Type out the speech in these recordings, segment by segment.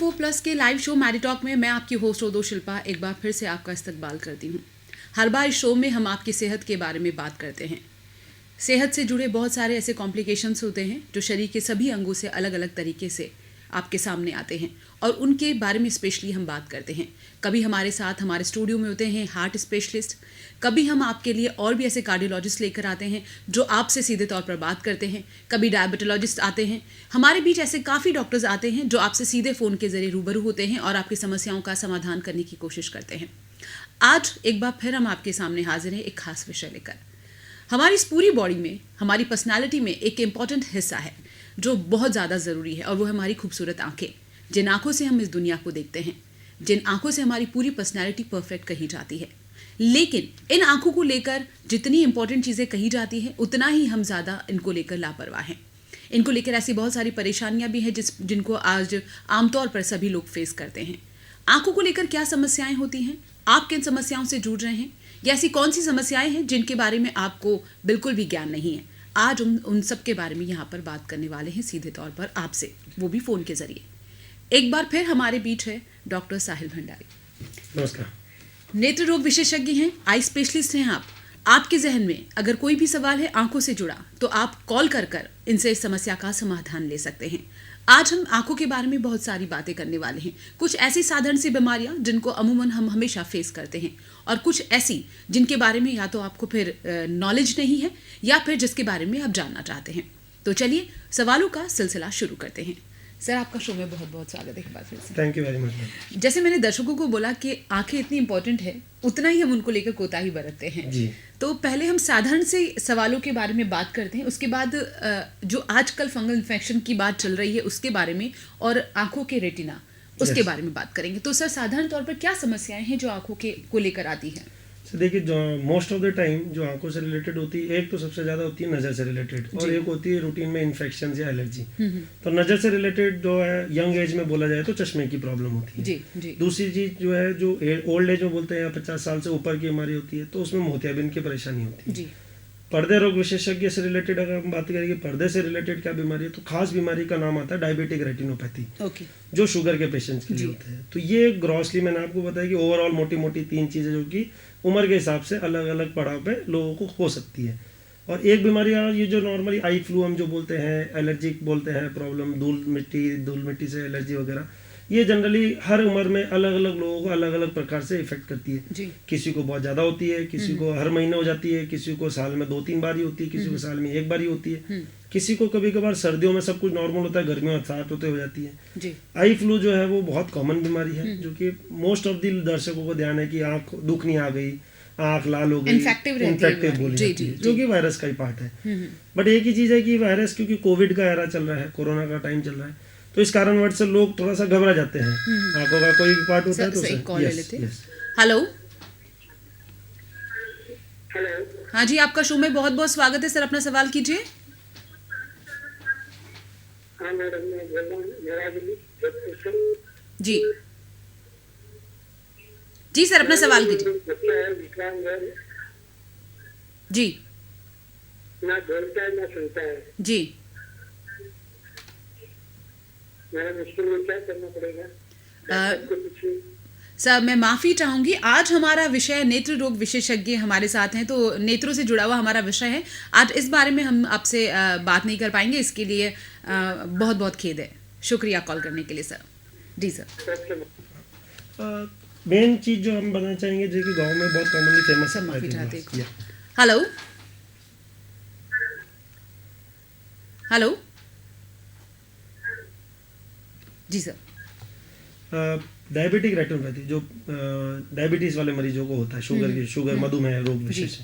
94+ के live show Maddie talk में मैं आपकी होस्ट उदो शिल्पा एक बार फिर से आपका इस्तकबाल करती हूँ। हर बार इस शो में हम आपकी सेहत के बारे में बात करते हैं। सेहत से जुड़े बहुत सारे ऐसे कॉम्प्लिकेशंस होते हैं जो शरीर के सभी अंगों से अलग अलग तरीके से आपके सामने आते हैं और उनके बारे में स्पेशली हम बात करते हैं। कभी हमारे साथ हमारे स्टूडियो में होते हैं हार्ट स्पेशलिस्ट, कभी हम आपके लिए और भी ऐसे कार्डियोलॉजिस्ट लेकर आते हैं जो आपसे सीधे तौर पर बात करते हैं, कभी डायबिटोलॉजिस्ट आते हैं। हमारे बीच ऐसे काफ़ी डॉक्टर्स आते हैं जो आपसे सीधे फ़ोन के ज़रिए रूबरू होते हैं और आपकी समस्याओं का समाधान करने की कोशिश करते हैं। आज एक बार फिर हम आपके सामने हाजिर हैं एक खास विषय लेकर। हमारी इस पूरी बॉडी में, हमारी पर्सनालिटी में एक इम्पॉर्टेंट हिस्सा है जो बहुत ज़्यादा ज़रूरी है और वो है हमारी खूबसूरत आंखें। जिन आंखों से हम इस दुनिया को देखते हैं, जिन आंखों से हमारी पूरी पर्सनालिटी परफेक्ट कही जाती है, लेकिन इन आंखों को लेकर जितनी इंपॉर्टेंट चीज़ें कही जाती हैं उतना ही हम ज़्यादा इनको लेकर लापरवाह हैं। इनको लेकर ऐसी बहुत सारी परेशानियां भी हैं जिनको आज आमतौर पर सभी लोग फेस करते हैं। आंखों को लेकर क्या समस्याएं होती हैं, आप किन समस्याओं से जूझ रहे हैं, या ऐसी कौन सी समस्याएं हैं जिनके बारे में आपको बिल्कुल भी ज्ञान नहीं है। आज उन सब के बारे में यहाँ पर बात करने वाले हैं सीधे तौर पर आपसे, वो भी फ़ोन के ज़रिए। एक बार फिर हमारे बीच है डॉक्टर साहिल भंडारी। नमस्कार। नेत्र रोग विशेषज्ञ हैं, आई स्पेशलिस्ट हैं आप। आपके जहन में अगर कोई भी सवाल है आंखों से जुड़ा तो आप कॉल कर इनसे इस समस्या का समाधान ले सकते हैं। आज हम आंखों के बारे में बहुत सारी बातें करने वाले हैं। कुछ ऐसी साधारण सी बीमारियां जिनको अमूमन हम हमेशा फेस करते हैं और कुछ ऐसी जिनके बारे में या तो आपको फिर नॉलेज नहीं है या फिर जिसके बारे में आप जानना चाहते हैं। तो चलिए सवालों का सिलसिला शुरू करते हैं। सर, आपका शो में बहुत बहुत स्वागत है एक बार फिर से। Thank you very much. जैसे मैंने दर्शकों को बोला कि आंखें इतनी इंपॉर्टेंट है, उतना ही हम उनको लेकर कोताही बरतते हैं जी। तो पहले हम साधारण से सवालों के बारे में बात करते हैं, उसके बाद जो आजकल फंगल इन्फेक्शन की बात चल रही है उसके बारे में और आंखों के रेटिना उसके बारे में बात करेंगे। तो सर, साधारण तौर पर क्या समस्याएं हैं जो आंखों के को लेकर आती हैं? देखिए, जो मोस्ट ऑफ द टाइम जो आंखों से रिलेटेड होती है, एक तो सबसे ज़्यादा होती है नज़र से रिलेटेड और एक होती है रूटीन में इन्फेक्शन या एलर्जी। तो नज़र से रिलेटेड जो है यंग एज में बोला जाए तो चश्मे की प्रॉब्लम होती है। जी। दूसरी चीज़ जो है जो ओल्ड एज में बोलते हैं या 50 साल से ऊपर की बीमारी होती है तो उसमें मोतियाबिंद की परेशानी होती है। जी। पर्दे रोग विशेषज्ञ से रिलेटेड अगर हम बात करेंगे पर्दे से रिलेटेड क्या बीमारी है तो खास बीमारी का नाम आता है डायबिटिक रेटिनोपैथी, जो शुगर के पेशेंट्स के लिए होता है। तो ये ग्रॉसली मैंने आपको बताया कि ओवरऑल मोटी मोटी 3 चीज़ें जो कि उम्र के हिसाब से अलग अलग पड़ाव पे लोगों को हो सकती है। और एक बीमारी ये जो नॉर्मली आई फ्लू हम जो बोलते हैं, एलर्जिक बोलते हैं प्रॉब्लम, धूल मिट्टी से एलर्जी वगैरह, ये जनरली हर उम्र में अलग अलग लोगों को अलग अलग प्रकार से इफेक्ट करती है जी। किसी को बहुत ज़्यादा होती है, किसी को हर महीने हो जाती है, किसी को साल में 2-3 बार ही होती है, किसी को साल में 1 बार ही होती है, किसी को कभी कभार सर्दियों में सब कुछ नॉर्मल होता है, गर्मियों में स्टार्ट होते हो जाती है जी। आई फ्लू जो है वो बहुत कॉमन बीमारी है जो कि मोस्ट ऑफ द दर्शकों को ध्यान है कि आँख दुखनी आ गई, आँख लाल हो गई, इन्फेक्टिव बोली जाती है, जो कि वायरस का ही पार्ट है। बट एक ही चीज़ है कि वायरस, क्योंकि कोविड का एरा चल रहा है, कोरोना का टाइम चल रहा है, तो इस कारणवश से लोग थोड़ा सा घबरा जाते हैं। आंखों का कोई भी पार्ट होता है तो हेलो। हाँ जी, आपका शो में बहुत बहुत स्वागत है सर, अपना सवाल कीजिए। हाँ मैडम, मैं बोल रहा हूँ जी जी सर, अपना सवाल कीजिए। जी। ना बोलता है ना सुनता है जी। मैडम, इसके लिए क्या करना पड़ेगा? सर, मैं माफ़ी चाहूँगी, आज हमारा विषय नेत्र रोग विशेषज्ञ हमारे साथ हैं तो नेत्रों से जुड़ा हुआ हमारा विषय है। आज इस बारे में हम आपसे बात नहीं कर पाएंगे, इसके लिए बहुत बहुत खेद है। शुक्रिया कॉल करने के लिए सर। जी सर। मेन चीज़ जो हम बताना चाहेंगे जो कि गाँव में बहुत कॉमनली फेमस है, माफ़ी चाहते हैं। Hello hello. जी सर। डायबिटिक रेटिनोपैथी जो डायबिटीज़ वाले मरीजों को होता है, शुगर मधुमेह रोग विशेष।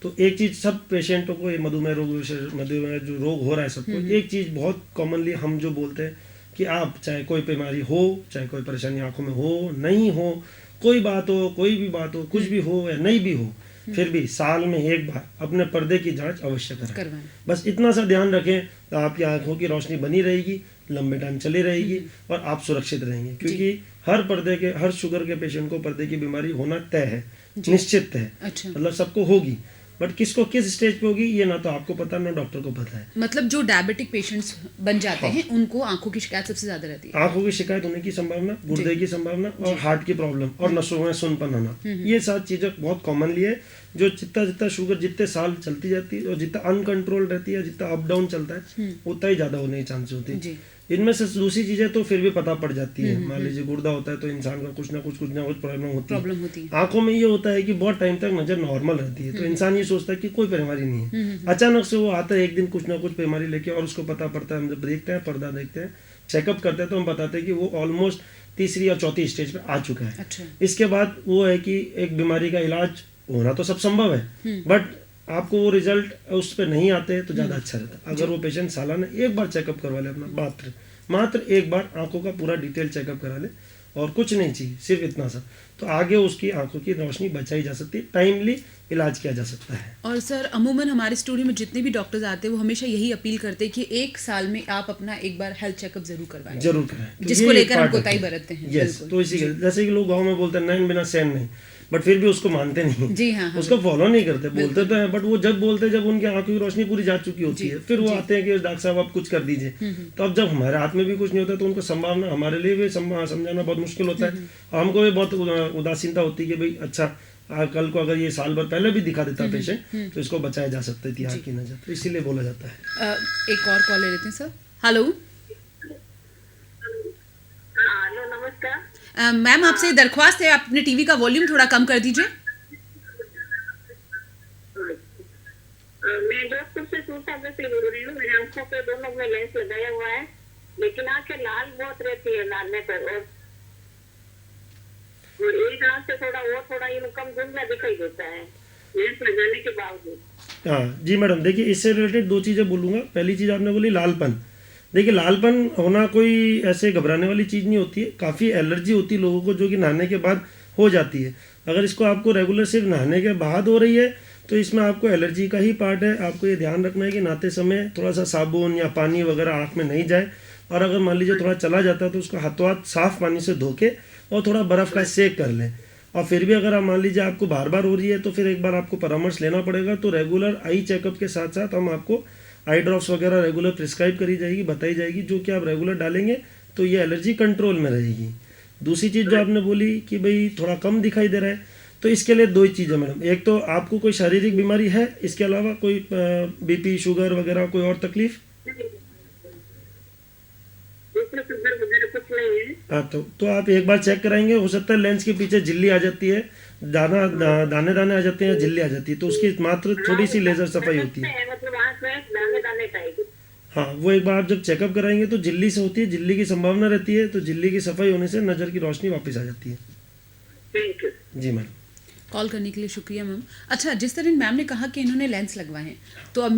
तो एक चीज़ सब पेशेंटों को, मधुमेह जो रोग हो रहा है सबको, एक चीज़ बहुत कॉमनली हम जो बोलते हैं कि आप चाहे कोई बीमारी हो, चाहे कोई परेशानी आंखों में हो, नहीं हो, कोई बात हो, कोई भी बात हो, कुछ भी हो या नहीं भी हो, फिर भी साल में 1 बार अपने पर्दे की जांच अवश्य करें। बस इतना सा ध्यान रखें तो आपकी आंखों की रोशनी बनी रहेगी, लंबे टाइम चली रहेगी और आप सुरक्षित रहेंगे। क्योंकि हर शुगर के पेशेंट को पर्दे की बीमारी होना तय है, निश्चित है। अच्छा। मतलब सबको होगी, बट किसको किस स्टेज पे होगी ये ना तो आपको पता ना डॉक्टर को पता है। मतलब जो डायबिटिक पेशेंट्स बन जाते हैं उनको आंखों की शिकायत सबसे ज्यादा रहती है। आंखों की शिकायत होने की संभावना, गुर्दे की संभावना और हार्ट की प्रॉब्लम और नसों में सुनपन होना, ये 7 चीजें बहुत कॉमनली है। जो जितना जितना शुगर जितने साल चलती जाती है और जितना अनकंट्रोल रहती है, जितना अप डाउन चलता है, उतना ही ज्यादा होने की चांसेस होती है। इनमें से दूसरी चीजें तो फिर भी पता पड़ जाती है। मान लीजिए गुर्दा होता है तो इंसान का कुछ ना कुछ प्रॉब्लम होती है। आंखों में ये होता है कि बहुत टाइम तक नजर नॉर्मल रहती है, तो इंसान ये सोचता है कि कोई बीमारी नहीं है। अचानक से वो आता है एक दिन कुछ ना कुछ बीमारी लेके और उसको पता पड़ता है। हम जब देखते हैं, पर्दा देखते हैं, चेकअप करते हैं, तो हम बताते हैं कि वो ऑलमोस्ट 3री या 4थी स्टेज पे आ चुका है। अच्छा। इसके बाद वो है कि एक बीमारी का इलाज होना तो सब संभव है, बट आपको वो रिजल्ट उस पर नहीं आते तो ज़्यादा अच्छा रहता है। अगर वो पेशेंट सालाना एक बार चेकअप करवा ले अपना, मात्र एक बार आंखों का पूरा डिटेल चेकअप करा ले और कुछ नहीं चाहिए, सिर्फ इतना सा, तो आगे उसकी आंखों की रोशनी बचाई जा सकती है, टाइमली इलाज किया जा सकता है। और सर अमूमन हमारे स्टूडियो में जितने भी डॉक्टर्स आते हैं वो हमेशा यही अपील करते हैं कि 1 साल में आप अपना एक बार हेल्थ चेकअप जरूर करवाएं, जरूर कराएं, तो जिसको लेकर हम कोताही बरतते हैं। यस, तो इसी के जैसे कि लोग गाँव में बोलते हैं नैन बिना सैन नहीं, बट फिर भी उसको मानते नहीं। जी हाँ, उसको फॉलो नहीं करते, बोलते तो हैं, बट वो जब बोलते हैं जब उनकी आंखों की रोशनी पूरी जा चुकी होती है, फिर वो आते हैं कि डॉक्टर साहब आप कुछ कर दीजिए। तो अब जब हमारे हाथ में भी कुछ नहीं होता तो उनको संभावना, हमारे लिए भी समझाना बहुत मुश्किल होता है और हमको भी बहुत उदासीनता होती है कि भाई अच्छा कल को अगर ये साल भर पहले भी दिखा देता पेशेंट तो इसको बचाया जा सकता थी आँख की नजर, तो इसीलिए बोला जाता है। एक और कॉल ले लेते हैं सर। हेलो नमस्कार मैम, आपसे दरख्वास्त है आप अपने टीवी का वॉल्यूम थोड़ा कम कर दीजिए। मैं जोधपुर से सूरता से बोल रही हूँ। मेरे आंखों पे दोनों में लेंस लगाया हुआ है, लेकिन आंखें लाल बहुत रहती है लालने पर, और एक आंख से थोड़ा कम धुंधला दिखाई देता है लेंस लगाने के बावजूद। हाँ जी मैडम, देखिए इससे रिलेटेड 2 चीज़ें बोलूँगा। पहली चीज़ आपने बोली लालपन। देखिए लालपन होना कोई ऐसे घबराने वाली चीज़ नहीं होती है, काफ़ी एलर्जी होती है लोगों को जो कि नहाने के बाद हो जाती है। अगर इसको आपको रेगुलर सिर्फ नहाने के बाद हो रही है तो इसमें आपको एलर्जी का ही पार्ट है। आपको ये ध्यान रखना है कि नहाते समय थोड़ा सा साबुन या पानी वगैरह आँख में नहीं जाए, और अगर मान लीजिए थोड़ा चला जाता है तो उसको हाथों हाथ साफ़ पानी से धो के और थोड़ा बर्फ़ का सेक कर लें। और फिर भी अगर आप मान लीजिए आपको बार बार हो रही है तो फिर एक बार आपको परामर्श लेना पड़ेगा। तो रेगुलर आई चेकअप के साथ साथ हम आपको आई ड्रॉप्स वगैरह रेगुलर प्रिस्क्राइब करी जाएगी, बताई जाएगी, जो कि आप रेगुलर डालेंगे तो ये एलर्जी कंट्रोल में रहेगी। दूसरी चीज़ जो आपने बोली कि भाई थोड़ा कम दिखाई दे रहा है, तो इसके लिए 2 ही चीज़ें मैडम। एक तो आपको कोई शारीरिक बीमारी है, इसके अलावा कोई बीपी शुगर वगैरह कोई और तकलीफ? हाँ, तो आप एक बार चेक कराएंगे। हो सकता है लेंस के पीछे झिल्ली आ जाती है, दाने दाने आ जाते हैं, झिल्ली आ जाती है, तो उसकी मात्र थोड़ी सी लेजर सफाई होती है। मतलब आंख में दाने टाइप। हाँ, वो एक बार आप जब चेकअप कराएंगे तो झिल्ली से होती है, झिल्ली की संभावना रहती है, तो झिल्ली की सफाई होने से नज़र की रोशनी वापस आ जाती है। थैंक यू जी मैडम। कॉल करने के लिए शुक्रिया मैम। अच्छा, जिस तरह मैम ने कहा कि इन्होंने लेंस लगवाए हैं, तो अब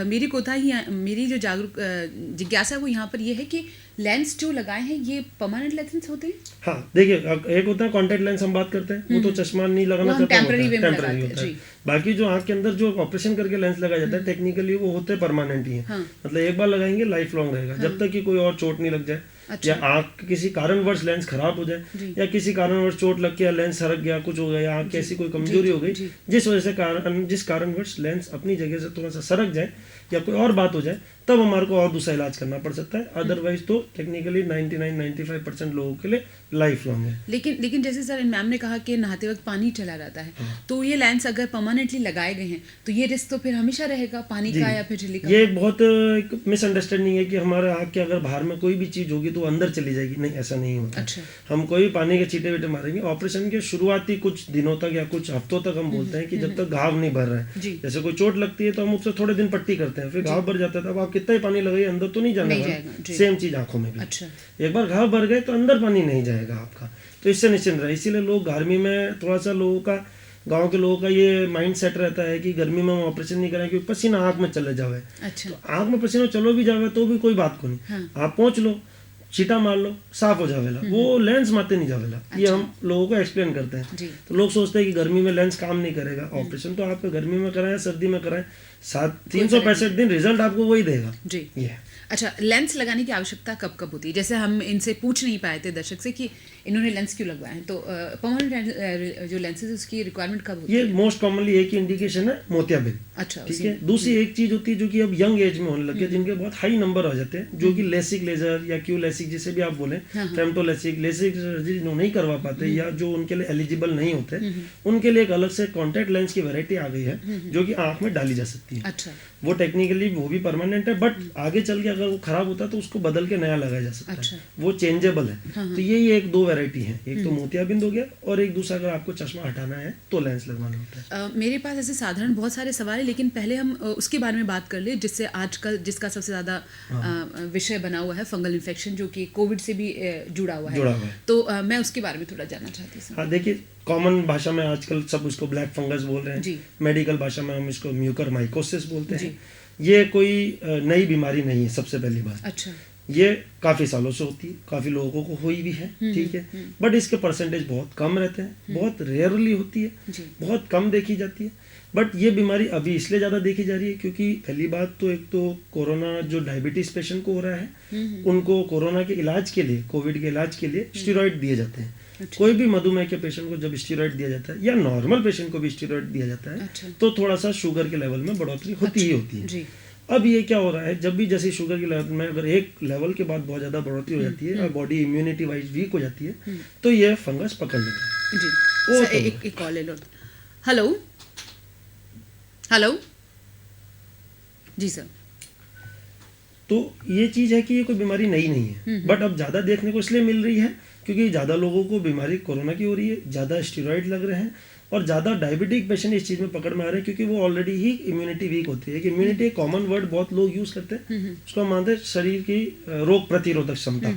मेरी कोताही, मेरी जो जिज्ञासा है वो यहाँ पर ये है कि लेंस जो लगाए हैं ये परमानेंट लेंस होते हैं? हाँ, देखिए एक होता है कॉन्टैक्ट लेंस, हम बात करते हैं, वो तो चश्मा नहीं लगाना चाहते, टेम्पररी होता है। बाकी जो आँख के अंदर जो ऑपरेशन करके लेंस लगाया जाता है टेक्निकली वो होते हैं परमानेंट ही है। मतलब एक बार लगाएंगे लाइफ लॉन्ग रहेगा, जब तक कि कोई और चोट नहीं लग जाए। अच्छा। या आँख किसी कारणवश लेंस खराब हो जाए या किसी कारणवश चोट लग गया, लेंस सरक गया, कुछ हो गया, या आँख की ऐसी कोई कमजोरी हो गई जिस वजह से जिस कारणवश लेंस अपनी जगह से थोड़ा सा सरक जाए या कोई और बात हो जाए, तब हमारे को और दूसरा इलाज करना पड़ सकता है। अदरवाइज तो टेक्निकली 99-95% लोगों के लिए लाइफ लॉन्ग है। लेकिन जैसे सर मैम ने कहा कि नहाते वक्त पानी चला जाता है, तो ये लेंस अगर परमानेंटली लगाए गए हैं तो ये रिस्क तो फिर हमेशा रहेगा पानी का या फिर झिल्ली का? ये बहुत एक मिसअंडरस्टैंडिंग है कि हमारे आँख के अगर बाहर में कोई भी चीज़ होगी तो अंदर चली जाएगी। नहीं, ऐसा नहीं होता। अच्छा। हम कोई पानी के छींटे वीटे मारेंगे। ऑपरेशन के शुरुआती कुछ दिनों तक या कुछ हफ्तों तक हम बोलते हैं कि जब तक घाव नहीं भर रहा है, जैसे कोई चोट लगती है तो हम उससे थोड़े दिन पट्टी करते हैं, फिर घाव भर जाता है, तब आप कितना ही पानी लगाइए अंदर तो नहीं जाना। सेम चीज आंखों में भी। अच्छा। एक बार घाव भर गए तो अंदर पानी नहीं जाएगा आपका, तो इससे निश्चिंत रहे। इसीलिए लोग गर्मी में थोड़ा सा लोगों का, गांव के लोगों का ये माइंड सेट रहता है कि गर्मी में हम ऑपरेशन नहीं करें क्योंकि पसीना आँख में चले जावे। अच्छा। तो आँख में पसीना चलो भी जावे तो भी कोई बात को नहीं। हाँ। आप पहुँच लो, छीटा मार लो, साफ हो जावेला, वो लेंस मारते नहीं जावेला। अच्छा। ये हम लोगों को एक्सप्लेन करते हैं। तो लोग सोचते हैं कि गर्मी में लेंस काम नहीं करेगा। ऑपरेशन तो आपको गर्मी में कराएं, सर्दी में कराएं, 365 दिन रिजल्ट आपको वही देगा जी। ये अच्छा, लेंस लगाने की आवश्यकता कब कब होती है? जैसे हम इनसे पूछ नहीं पाए थे दर्शक से कि इन्होंने लेंस क्यों लगवाए हैं? तो परमानेंट जो लेंसेज उसकी रिक्वायरमेंट कब होती ये है? मोस्ट कॉमनली एक ही इंडिकेशन है, मोतियाबिंद। अच्छा, ठीक है। दूसरी एक चीज होती है जो कि अब यंग एज में होने लगी है, जिनके बहुत हाई नंबर आ जाते हैं, जो कि लेसिक लेजर या क्यू लेसिक जिसे भी आप बोले, फेमटो लेसिक, लेसिक सर्जरी जो नहीं करवा पाते या जो उनके लिए एलिजिबल नहीं होते, उनके लिए एक अलग से कॉन्टैक्ट लेंस की वैरायटी आ गई है जो कि आंख में डाली जा सकती है। अच्छा, वो टेक्निकली वो भी परमानेंट है, बट आगे चल के अगर वो खराब होता है तो उसको बदल के नया लगाया जा सकता अच्छा। है, वो चेंजेबल है। तो यही एक दो वैरायटी है, एक तो मोतियाबिंद हो गया और एक दूसरा अगर आपको चश्मा हटाना है तो लेंस लगवाना होता है। मेरे पास ऐसे साधारण बहुत सारे सवाल है, लेकिन पहले हम उसके बारे में बात कर ले जिससे आजकल जिसका सबसे ज़्यादा विषय बना हुआ है, फंगल इन्फेक्शन, जो कि कोविड से भी जुड़ा हुआ है। तो मैं उसके बारे में थोड़ा जानना चाहती हूँ। हाँ, देखिए, कॉमन भाषा में आजकल सब उसको ब्लैक फंगस बोल रहे हैं, मेडिकल भाषा में हम इसको म्यूकर माइकोसिस बोलते हैं। ये कोई नई बीमारी नहीं है, सबसे पहली बात। अच्छा। ये काफ़ी सालों से होती है, काफ़ी लोगों को हुई भी है, ठीक है, बट इसके परसेंटेज बहुत कम रहते हैं, बहुत रेयरली होती है, बहुत कम देखी जाती है। बट ये बीमारी अभी इसलिए ज़्यादा देखी जा रही है क्योंकि पहली बात तो एक तो कोरोना जो डायबिटीज़ पेशेंट को हो रहा है, उनको कोरोना के इलाज के लिए, कोविड के इलाज के लिए स्टेरॉइड दिए जाते हैं। अच्छा। कोई भी मधुमेह के पेशेंट को जब स्टेरॉइड दिया जाता है या नॉर्मल पेशेंट को भी स्टेरॉइड दिया जाता है, अच्छा। तो थोड़ा सा शुगर के लेवल में बढ़ोतरी होती ही होती है। अब ये क्या हो रहा है, जब भी जैसे शुगर के लेवल में अगर एक लेवल के बाद बहुत ज़्यादा बढ़ोतरी हो जाती है और बॉडी इम्यूनिटी वाइज वीक हो जाती है, तो ये फंगस पकड़ लेता है। जी सर, एक कॉल ले लो। हेलो हेलो, जी सर। तो ये चीज़ है कि ये कोई बीमारी नई नहीं है, बट अब ज़्यादा देखने को इसलिए मिल रही है क्योंकि ज़्यादा लोगों को बीमारी कोरोना की हो रही है, ज़्यादा स्टेरॉइड लग रहे हैं और ज़्यादा डायबिटिक पेशेंट इस चीज़ में पकड़ में आ रहे हैं क्योंकि वो ऑलरेडी ही इम्यूनिटी वीक होती है। इम्यूनिटी एक कॉमन वर्ड बहुत लोग यूज़ करते हैं, उसको हम मानते हैं शरीर की रोग प्रतिरोधक क्षमता।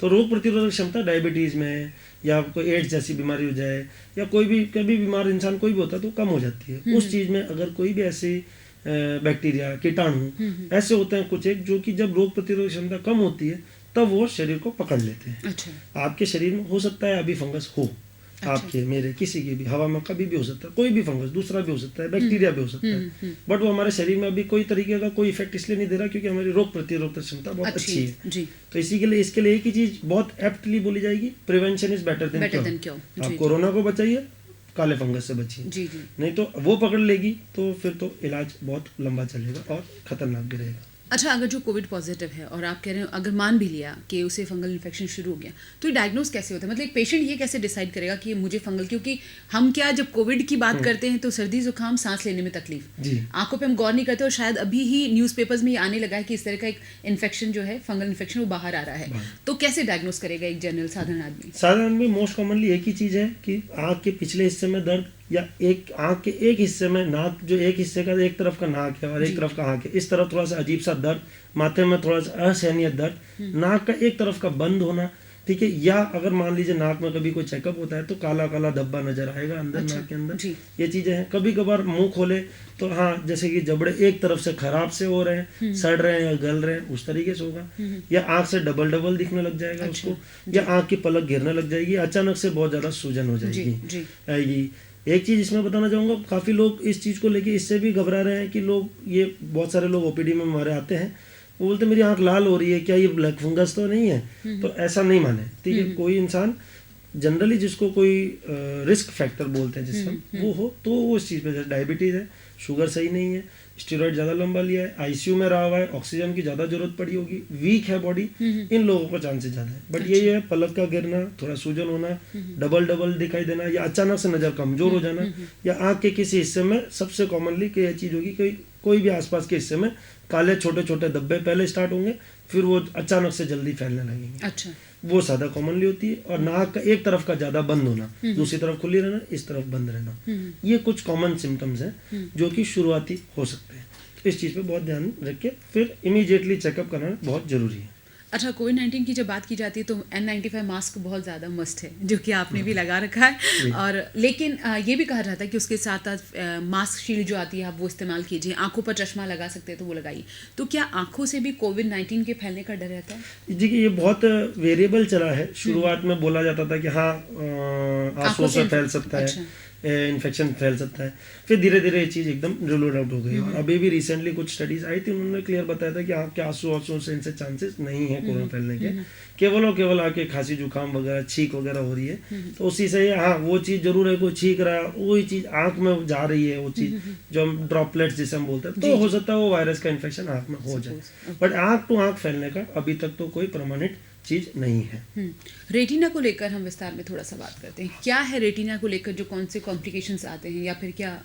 तो रोग प्रतिरोधक क्षमता डायबिटीज़ में या कोई एड्स जैसी बीमारी हो जाए या कोई भी कभी बीमार इंसान कोई भी होता है तो कम हो जाती है। उस चीज़ में अगर कोई भी ऐसी बैक्टीरिया, कीटाणु ऐसे होते हैं कुछ एक, जो कि जब रोग प्रतिरोधक क्षमता कम होती है तब वो शरीर को पकड़ लेते हैं। अच्छा। आपके शरीर में हो सकता है अभी फंगस हो, अच्छा। आपके, मेरे, किसी के भी, हवा में कभी भी हो सकता है, कोई भी फंगस, दूसरा भी हो सकता है, बैक्टीरिया भी हो सकता है, बट वो हमारे शरीर में अभी कोई तरीके का कोई इफेक्ट इसलिए नहीं दे रहा क्योंकि हमारी रोग प्रतिरोधक क्षमता बहुत अच्छी है। जी। तो इसी के लिए, इसके लिए एक ही चीज बहुत एप्टली बोली जाएगी, prevention is better than cure. आप कोरोना को बचाइए, काले फंगस से बचिए, नहीं तो वो पकड़ लेगी तो फिर तो इलाज बहुत लंबा चलेगा और खतरनाक भी रहेगा। अच्छा, अगर जो कोविड पॉजिटिव है और आप कह रहे हो अगर मान भी लिया कि उसे फंगल इन्फेक्शन शुरू हो गया, तो ये डायग्नोज कैसे होता है? मतलब एक पेशेंट ये कैसे डिसाइड करेगा कि मुझे फंगल, क्योंकि हम क्या जब कोविड की बात करते हैं तो सर्दी जुकाम, सांस लेने में तकलीफ, आंखों पे हम गौर नहीं करते और शायद अभी ही न्यूज़पेपर्स में ये आने लगा है कि इस तरह का एक इन्फेक्शन जो है, फंगल इन्फेक्शन, वो बाहर आ रहा है। तो कैसे डायग्नोज करेगा एक जनरल साधारण आदमी? साधारण में मोस्ट कॉमनली एक ही चीज़ है कि आँख के पिछले हिस्से में दर्द या एक आँख के एक हिस्से में, नाक जो एक हिस्से का, एक तरफ का नाक है और एक तरफ का आँख है, इस तरफ थोड़ा सा अजीब सा दर्द, माथे में थोड़ा सा असहनीय दर्द, नाक का एक तरफ का बंद होना, ठीक है, या अगर मान लीजिए नाक में कभी कोई चेकअप होता है तो काला काला धब्बा नजर आएगा अंदर, अच्छा, नाक के अंदर, ये चीजें हैं। कभी कभार मुंह खोले तो हाँ, जैसे कि जबड़े एक तरफ से खराब से हो रहे हैं, सड़ रहे हैं या गल रहे हैं, उस तरीके से होगा, या आंख से डबल डबल दिखने लग जाएगा उसको, या आंख की पलक गिरने लग जाएगी, अचानक से बहुत ज्यादा सूजन हो जाएगी आएगी। एक चीज़ इसमें बताना चाहूँगा, काफ़ी लोग इस चीज़ को लेके इससे भी घबरा रहे हैं कि लोग, ये बहुत सारे लोग ओपीडी में हमारे आते हैं, वो बोलते मेरी आंख लाल हो रही है, क्या ये ब्लैक फंगस तो नहीं है? तो ऐसा नहीं माने, ठीक है। कोई इंसान जनरली जिसको कोई रिस्क फैक्टर बोलते हैं जिसका वो हो, तो वो इस चीज़ पे, जैसे डायबिटीज़ है, शुगर सही नहीं है, स्टेरॉइड ज़्यादा लंबा लिया है, आईसीयू में रहा हुआ है, ऑक्सीजन की ज़्यादा जरूरत पड़ी होगी, वीक है बॉडी, इन लोगों का चांसेस ज़्यादा है। बट ये है पलक का गिरना, थोड़ा सूजन होना, डबल डबल दिखाई देना, या अचानक से नज़र कमज़ोर हो जाना, या आँख के किसी हिस्से में सबसे कॉमनली कि यह चीज़ होगी, कोई भी आसपास के हिस्से में काले छोटे छोटे धब्बे पहले स्टार्ट होंगे, फिर वो अचानक से जल्दी फैलने लगेंगे। अच्छा, वो ज़्यादा कॉमनली होती है। और नाक का एक तरफ का ज़्यादा बंद होना, दूसरी तरफ खुली रहना, इस तरफ बंद रहना, ये कुछ कॉमन सिम्टम्स हैं जो कि शुरुआती हो सकते हैं। इस चीज़ पे बहुत ध्यान रख के फिर इमीडिएटली चेकअप कराना बहुत ज़रूरी है। अच्छा, कोविड-19 की जब बात की जाती है तो N95 मास्क बहुत ज़्यादा मस्ट है, जो कि आपने भी लगा रखा है, और लेकिन ये भी कहा जाता है कि उसके साथ साथ मास्क शील्ड जो आती है आप वो इस्तेमाल कीजिए, आंखों पर चश्मा लगा सकते हैं तो वो लगाइए। तो क्या आंखों से भी कोविड-19 के फैलने का डर रहता है? जी, ये बहुत वेरिएबल चला है। शुरुआत में बोला जाता था कि हाँ, आंसुओं से फैल सकता है, इन्फेक्शन फैल सकता है। फिर धीरे धीरे ये चीज़ एकदम रूल आउट हो गई। और अभी भी रिसेंटली कुछ स्टडीज आई थी, उन्होंने क्लियर बताया था कि आँख के आंसू से इनसे चांसेस नहीं है कोरोना फैलने के, केवल और केवल आके खांसी जुकाम वगैरह छींक वगैरह हो रही है, तो उसी से हाँ वो चीज़ जरूर है, कोई छींक रहा है वही चीज़ आँख में जा रही है, वो चीज़ जो हम ड्रॉपलेट्स जिसे हम बोलते हैं, तो हो सकता है वो वायरस का इन्फेक्शन आँख में हो जाए। बट आँख टू आँख फैलने का अभी तक तो कोई परमानेंट चीज़ नहीं है। रेटिना को लेकर हम विस्तार में थोड़ा सा बात करते हैं। क्या है रेटिना को लेकर, जो कौन से कॉम्प्लिकेशंस आते हैं या फिर क्या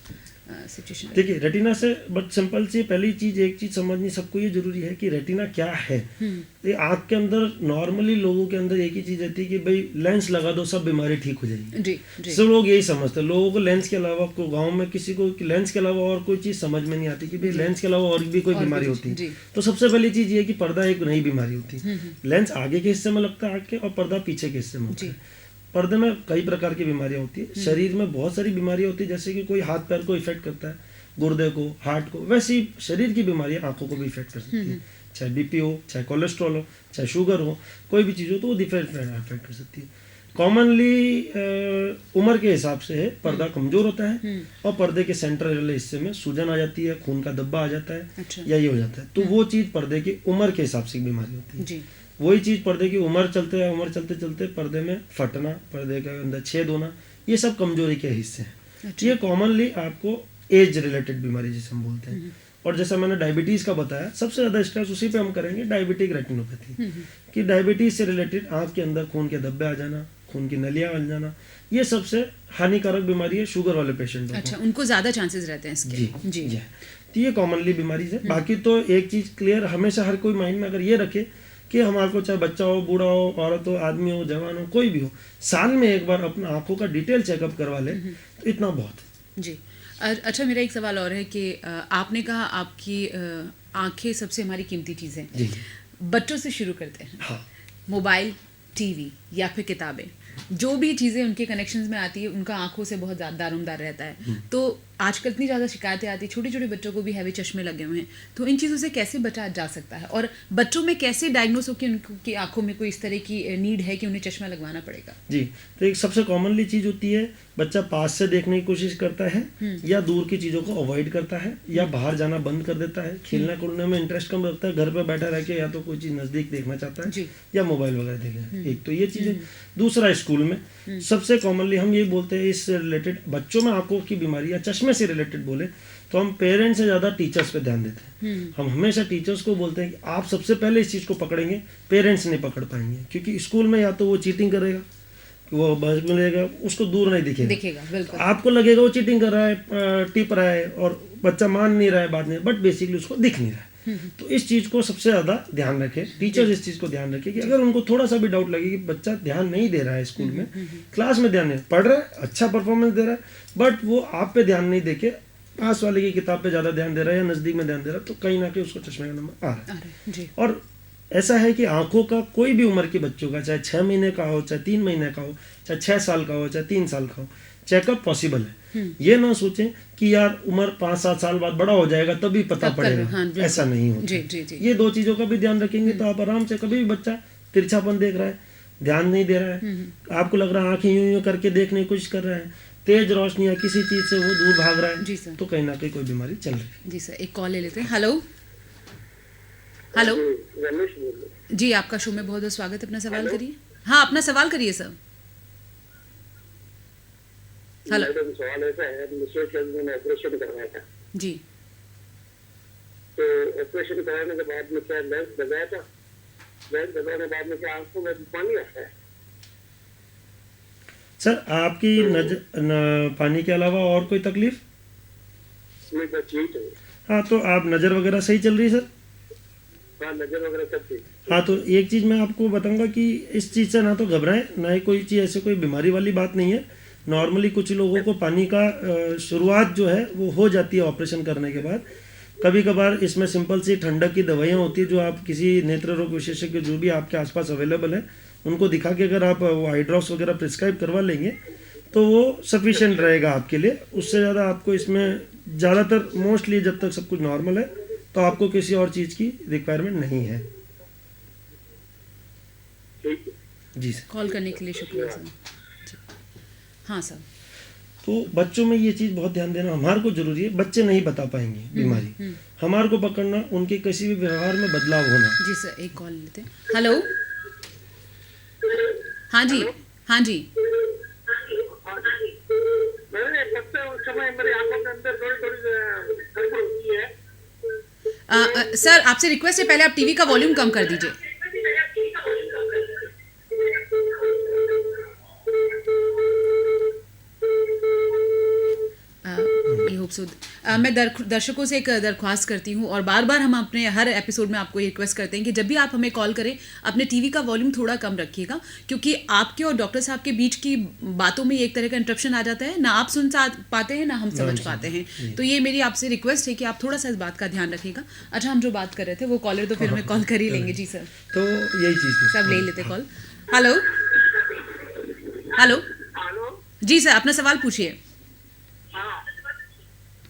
सिचुएशन? देखिए रेटिना से बट सिंपल सी पहली चीज एक चीज समझनी सबको ये जरूरी है कि रेटिना क्या है। ये आँख के अंदर नॉर्मली लोगों के अंदर एक ही चीज रहती है कि भाई लेंस लगा दो सब बीमारी ठीक हो जाएगी। जी। सब लोग यही समझते हैं। लोगों को लेंस के अलावा को गाँव में किसी को लेंस के अलावा और कोई चीज समझ में नहीं आती कि भाई लेंस के अलावा और भी कोई बीमारी होती है। तो सबसे पहली चीज ये कि पर्दा एक नई बीमारी होती है। लेंस आगे के हिस्से में लगता है आँख के और पर्दा पीछे के हिस्से में होता है। पर्दे में कई प्रकार की बीमारियां होती है। शरीर में बहुत सारी बीमारियां होती है, जैसे कि कोई हाथ पैर को इफेक्ट करता है, गुर्दे को, हार्ट को, वैसी शरीर की बीमारियां आंखों को भी इफेक्ट कर सकती है। चाहे बीपी हो, चाहे कोलेस्ट्रॉल हो, चाहे शुगर हो, कोई भी चीज़ हो तो वो इफेक्ट कर सकती है। कॉमनली उम्र के हिसाब से है पर्दा कमजोर होता है और पर्दे के सेंट्रल वाले हिस्से में सूजन आ जाती है, खून का धब्बा आ जाता है। अच्छा। या ये हो जाता है, तो वो चीज़ पर्दे की उम्र के हिसाब से बीमारी होती है। वही चीज़ पर्दे की उम्र चलते चलते पर्दे में फटना, पर्दे के अंदर छेद होना, ये सब कमजोरी के हिस्से हैं। अच्छा। ये कॉमनली आपको एज रिलेटेड बीमारी जिसे हम बोलते हैं। और जैसा मैंने डायबिटीज का बताया, सबसे ज्यादा स्ट्रेस उसी पे हम करेंगे, डायबिटिक रेटिनोपैथी, कि डायबिटीज से रिलेटेड आंख के अंदर खून के धब्बे आ जाना, खून की नलियां बन जाना, ये सबसे हानिकारक बीमारी है शुगर वाले पेशेंट को। अच्छा, उनको ज्यादा चांसेस रहते हैं इसके। जी। तो ये कॉमनली बीमारी है। बाकी तो एक चीज क्लियर हमेशा हर कोई माइंड में अगर ये रखे कि हमारे को चाहे बच्चा हो, बूढ़ा हो, औरत हो, आदमी हो, जवान हो, कोई भी हो, साल में एक बार अपना आंखों का डिटेल चेकअप करवा ले तो इतना बहुत है। जी। अच्छा, मेरा एक सवाल और है कि आपने कहा आपकी आंखें सबसे हमारी कीमती चीज़ है। जी। बच्चों से शुरू करते हैं। हाँ। मोबाइल, टीवी या फिर किताबें, जो भी चीज़ें उनके कनेक्शंस में आती है उनका आंखों से बहुत दारोमदार रहता है। तो आजकल इतनी ज़्यादा शिकायतें आती, छोटे छोटे बच्चों को भी हैवी चश्मे लगे हुए हैं, तो इन चीज़ों से कैसे बचा जा सकता है और बच्चों में कैसे डायग्नोस हो कि उनकी आंखों में कोई इस तरह की नीड है कि उन्हें चश्मा लगवाना पड़ेगा? जी, तो एक सबसे कॉमनली चीज़ होती है, बच्चा पास से देखने की कोशिश करता है या दूर की चीज़ों को अवॉइड करता है या बाहर जाना बंद कर देता है, खेलना कूदने में इंटरेस्ट कम रखता है, घर पे बैठा रह के या तो कोई चीज़ नज़दीक देखना चाहता है या मोबाइल वगैरह देखना। एक तो ये चीज़ें। दूसरा, स्कूल में सबसे कॉमनली हम ये बोलते हैं इससे रिलेटेड, बच्चों में आंखों की बीमारी या चश्मे से रिलेटेड बोले तो हम पेरेंट्स से ज़्यादा टीचर्स पे ध्यान देते हैं। हम हमेशा टीचर्स को बोलते हैं कि आप सबसे पहले इस चीज़ को पकड़ेंगे, पेरेंट्स नहीं पकड़ पाएंगे, क्योंकि स्कूल में या तो वो चीटिंग करेगा, वो बस मिलेगा, उसको दूर नहीं दिखेगा बिल्कुल। आपको लगेगा वो चीटिंग कर रहा है, टिप रहा है, और बच्चा मान नहीं रहा है बाद में, बट बेसिकली उसको दिख नहीं रहा है। तो इस चीज़ को सबसे ज़्यादा ध्यान रखें, टीचर्स इस चीज़ को ध्यान रखें कि अगर उनको थोड़ा सा भी डाउट लगे कि बच्चा ध्यान नहीं दे रहा है स्कूल में, क्लास में ध्यान नहीं, पढ़ रहा है, अच्छा परफॉर्मेंस दे रहा है, बट वो आप पे ध्यान नहीं देके पास वाले की किताब पे ज़्यादा ध्यान दे रहा है या नज़दीक में ध्यान दे रहा है, तो कहीं ना कहीं उसको चश्मे का नंबर आ रहा है। और ऐसा है कि आंखों का कोई भी उम्र के बच्चों का, चाहे 6 महीने का हो, चाहे 3 महीने का हो, चाहे 6 साल का हो, चाहे 3 साल का हो, चेकअप पॉसिबल है। ये ना सोचें कि यार उम्र 5-7 साल बाद बड़ा हो जाएगा तभी पता पड़ेगा। हाँ, ऐसा नहीं होता। ये दो चीज़ों का भी ध्यान रखेंगे तो आप आराम से, कभी भी बच्चा तिरछापन देख रहा है, ध्यान नहीं दे रहा है, आपको लग रहा है आंखें यूं यूं करके देखने की कोशिश कर रहा है, तेज रोशनी या किसी चीज़ से वो दूर भाग रहा है, तो कहीं ना कहीं कोई बीमारी चल रही है। जी सर, एक कॉल ले लेते हैं। हेलो जी, आपका शो में बहुत बहुत स्वागत है। अपना सवाल करिए। हाँ, अपना सवाल करिए सर। हेलो। सवाल ऐसा है, मैंने ऑपरेशन करवाया था जी, तो ऑपरेशन कराने के बाद में क्या लेंस लगाया था, लेंस लगाने के बाद में क्या आंखों में पानी आता है? सर आपकी पानी के अलावा और कोई तकलीफ? नहीं, बस यही तो। हाँ, तो आप नज़र वगैरह सही चल रही है सर? हाँ, नज़र वगैरह सब ठीक। हाँ, तो एक चीज़ मैं आपको बताऊंगा कि इस चीज़ से ना तो घबराएं, ना ही कोई चीज़ ऐसे कोई बीमारी वाली बात नहीं है। नॉर्मली कुछ लोगों को पानी का शुरुआत जो है वो हो जाती है ऑपरेशन करने के बाद। कभी कभार इसमें सिंपल सी ठंडक की दवाइयाँ होती है जो आप किसी नेत्र रोग विशेषज्ञ जो भी आपके आसपास अवेलेबल है उनको दिखा के अगर आप वो आई ड्रॉप्स वगैरह प्रिस्क्राइब करवा लेंगे तो वो सफिशिएंट रहेगा आपके लिए। उससे ज़्यादा आपको इसमें ज़्यादातर मोस्टली जब तक सब कुछ नॉर्मल है तो आपको किसी और चीज़ की रिक्वायरमेंट नहीं है। जी सर। कॉल करने के लिए शुक्रिया सर। हाँ सर। तो बच्चों में ये चीज़ बहुत ध्यान देना हमारे को जरूरी है। बच्चे नहीं बता पाएंगे बीमारी, हमारे को पकड़ना, उनके किसी भी व्यवहार में बदलाव होना। जी सर, एक कॉल लेते हैं। हेलो, हाँ जी, हाँ जी। सर आपसे रिक्वेस्ट है, पहले आप टीवी का वॉल्यूम कम कर दीजिए। मैं दर्शकों से एक दरख्वास्त करती हूँ, और बार बार हम अपने हर एपिसोड में आपको ये रिक्वेस्ट करते हैं कि जब भी आप हमें कॉल करें अपने टीवी का वॉल्यूम थोड़ा कम रखिएगा, क्योंकि आपके और डॉक्टर साहब के बीच की बातों में एक तरह का इंटरप्शन आ जाता है, ना आप सुन पाते हैं ना हम समझ पाते हैं। तो ये मेरी आपसे रिक्वेस्ट है कि आप थोड़ा सा इस बात का ध्यान रखिएगा। अच्छा, हम जो बात कर रहे थे वो कॉलर तो फिर हमें कॉल कर ही लेंगे। जी सर, तो यही चीज़ थी। सब ले लेते कॉल। हेलो, हेलो, जी सर, अपना सवाल पूछिए।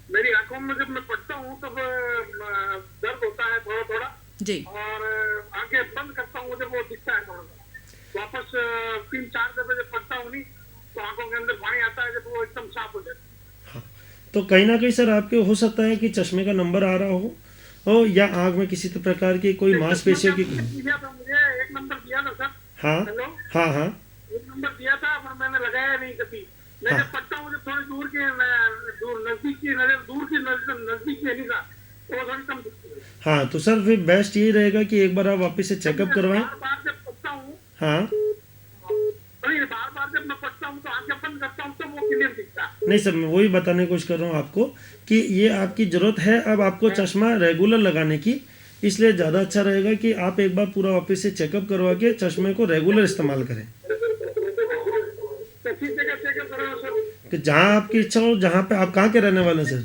मेरी आंखों में जब मैं पढ़ता हूँ तब दर्द होता है थोड़ा थोड़ा जी, और आंखें बंद करता हूँ जब वो दिखता है थोड़ा सा। वापस 3-4 दफे जब पढ़ता हूँ नहीं तो आंखों के अंदर पानी आता है, जब वो एकदम साफ हो जाता है। हाँ, तो कहीं ना कहीं सर आपके हो सकता है कि चश्मे का नंबर आ रहा हो या आँख में किसी प्रकार की कोई मांसपेशियों की। दिया था मुझे, एक नंबर दिया था सर। हाँ, हेलो, हाँ, हाँ, एक नंबर दिया था पर मैंने लगाया नहीं कभी। मैं जब पढ़ता हूँ जब थोड़ी दूर की नजदीक की नहीं था तो वो थोड़ी कम दिखती है। हाँ, तो सर फिर बेस्ट यही रहेगा कि एक बार आप वापस से चेकअप करवाएं। बार जब पढ़ता हूँ, हाँ, बार जब मैं पढ़ता हूँ तो आंखें बंद करता हूँ तो वो क्लियर दिखता है। नहीं सर, मैं वही बताने की कोशिश कर रहा हूँ आपको कि ये आपकी ज़रूरत है अब आपको चश्मा रेगुलर लगाने की, इसलिए ज़्यादा अच्छा रहेगा कि आप एक बार पूरा वापस से चेकअप करवा के चश्मे को रेगुलर इस्तेमाल करें। कि जहाँ आपकी इच्छा हो, जहाँ पे आप कहाँ के रहने वाले हैं सर?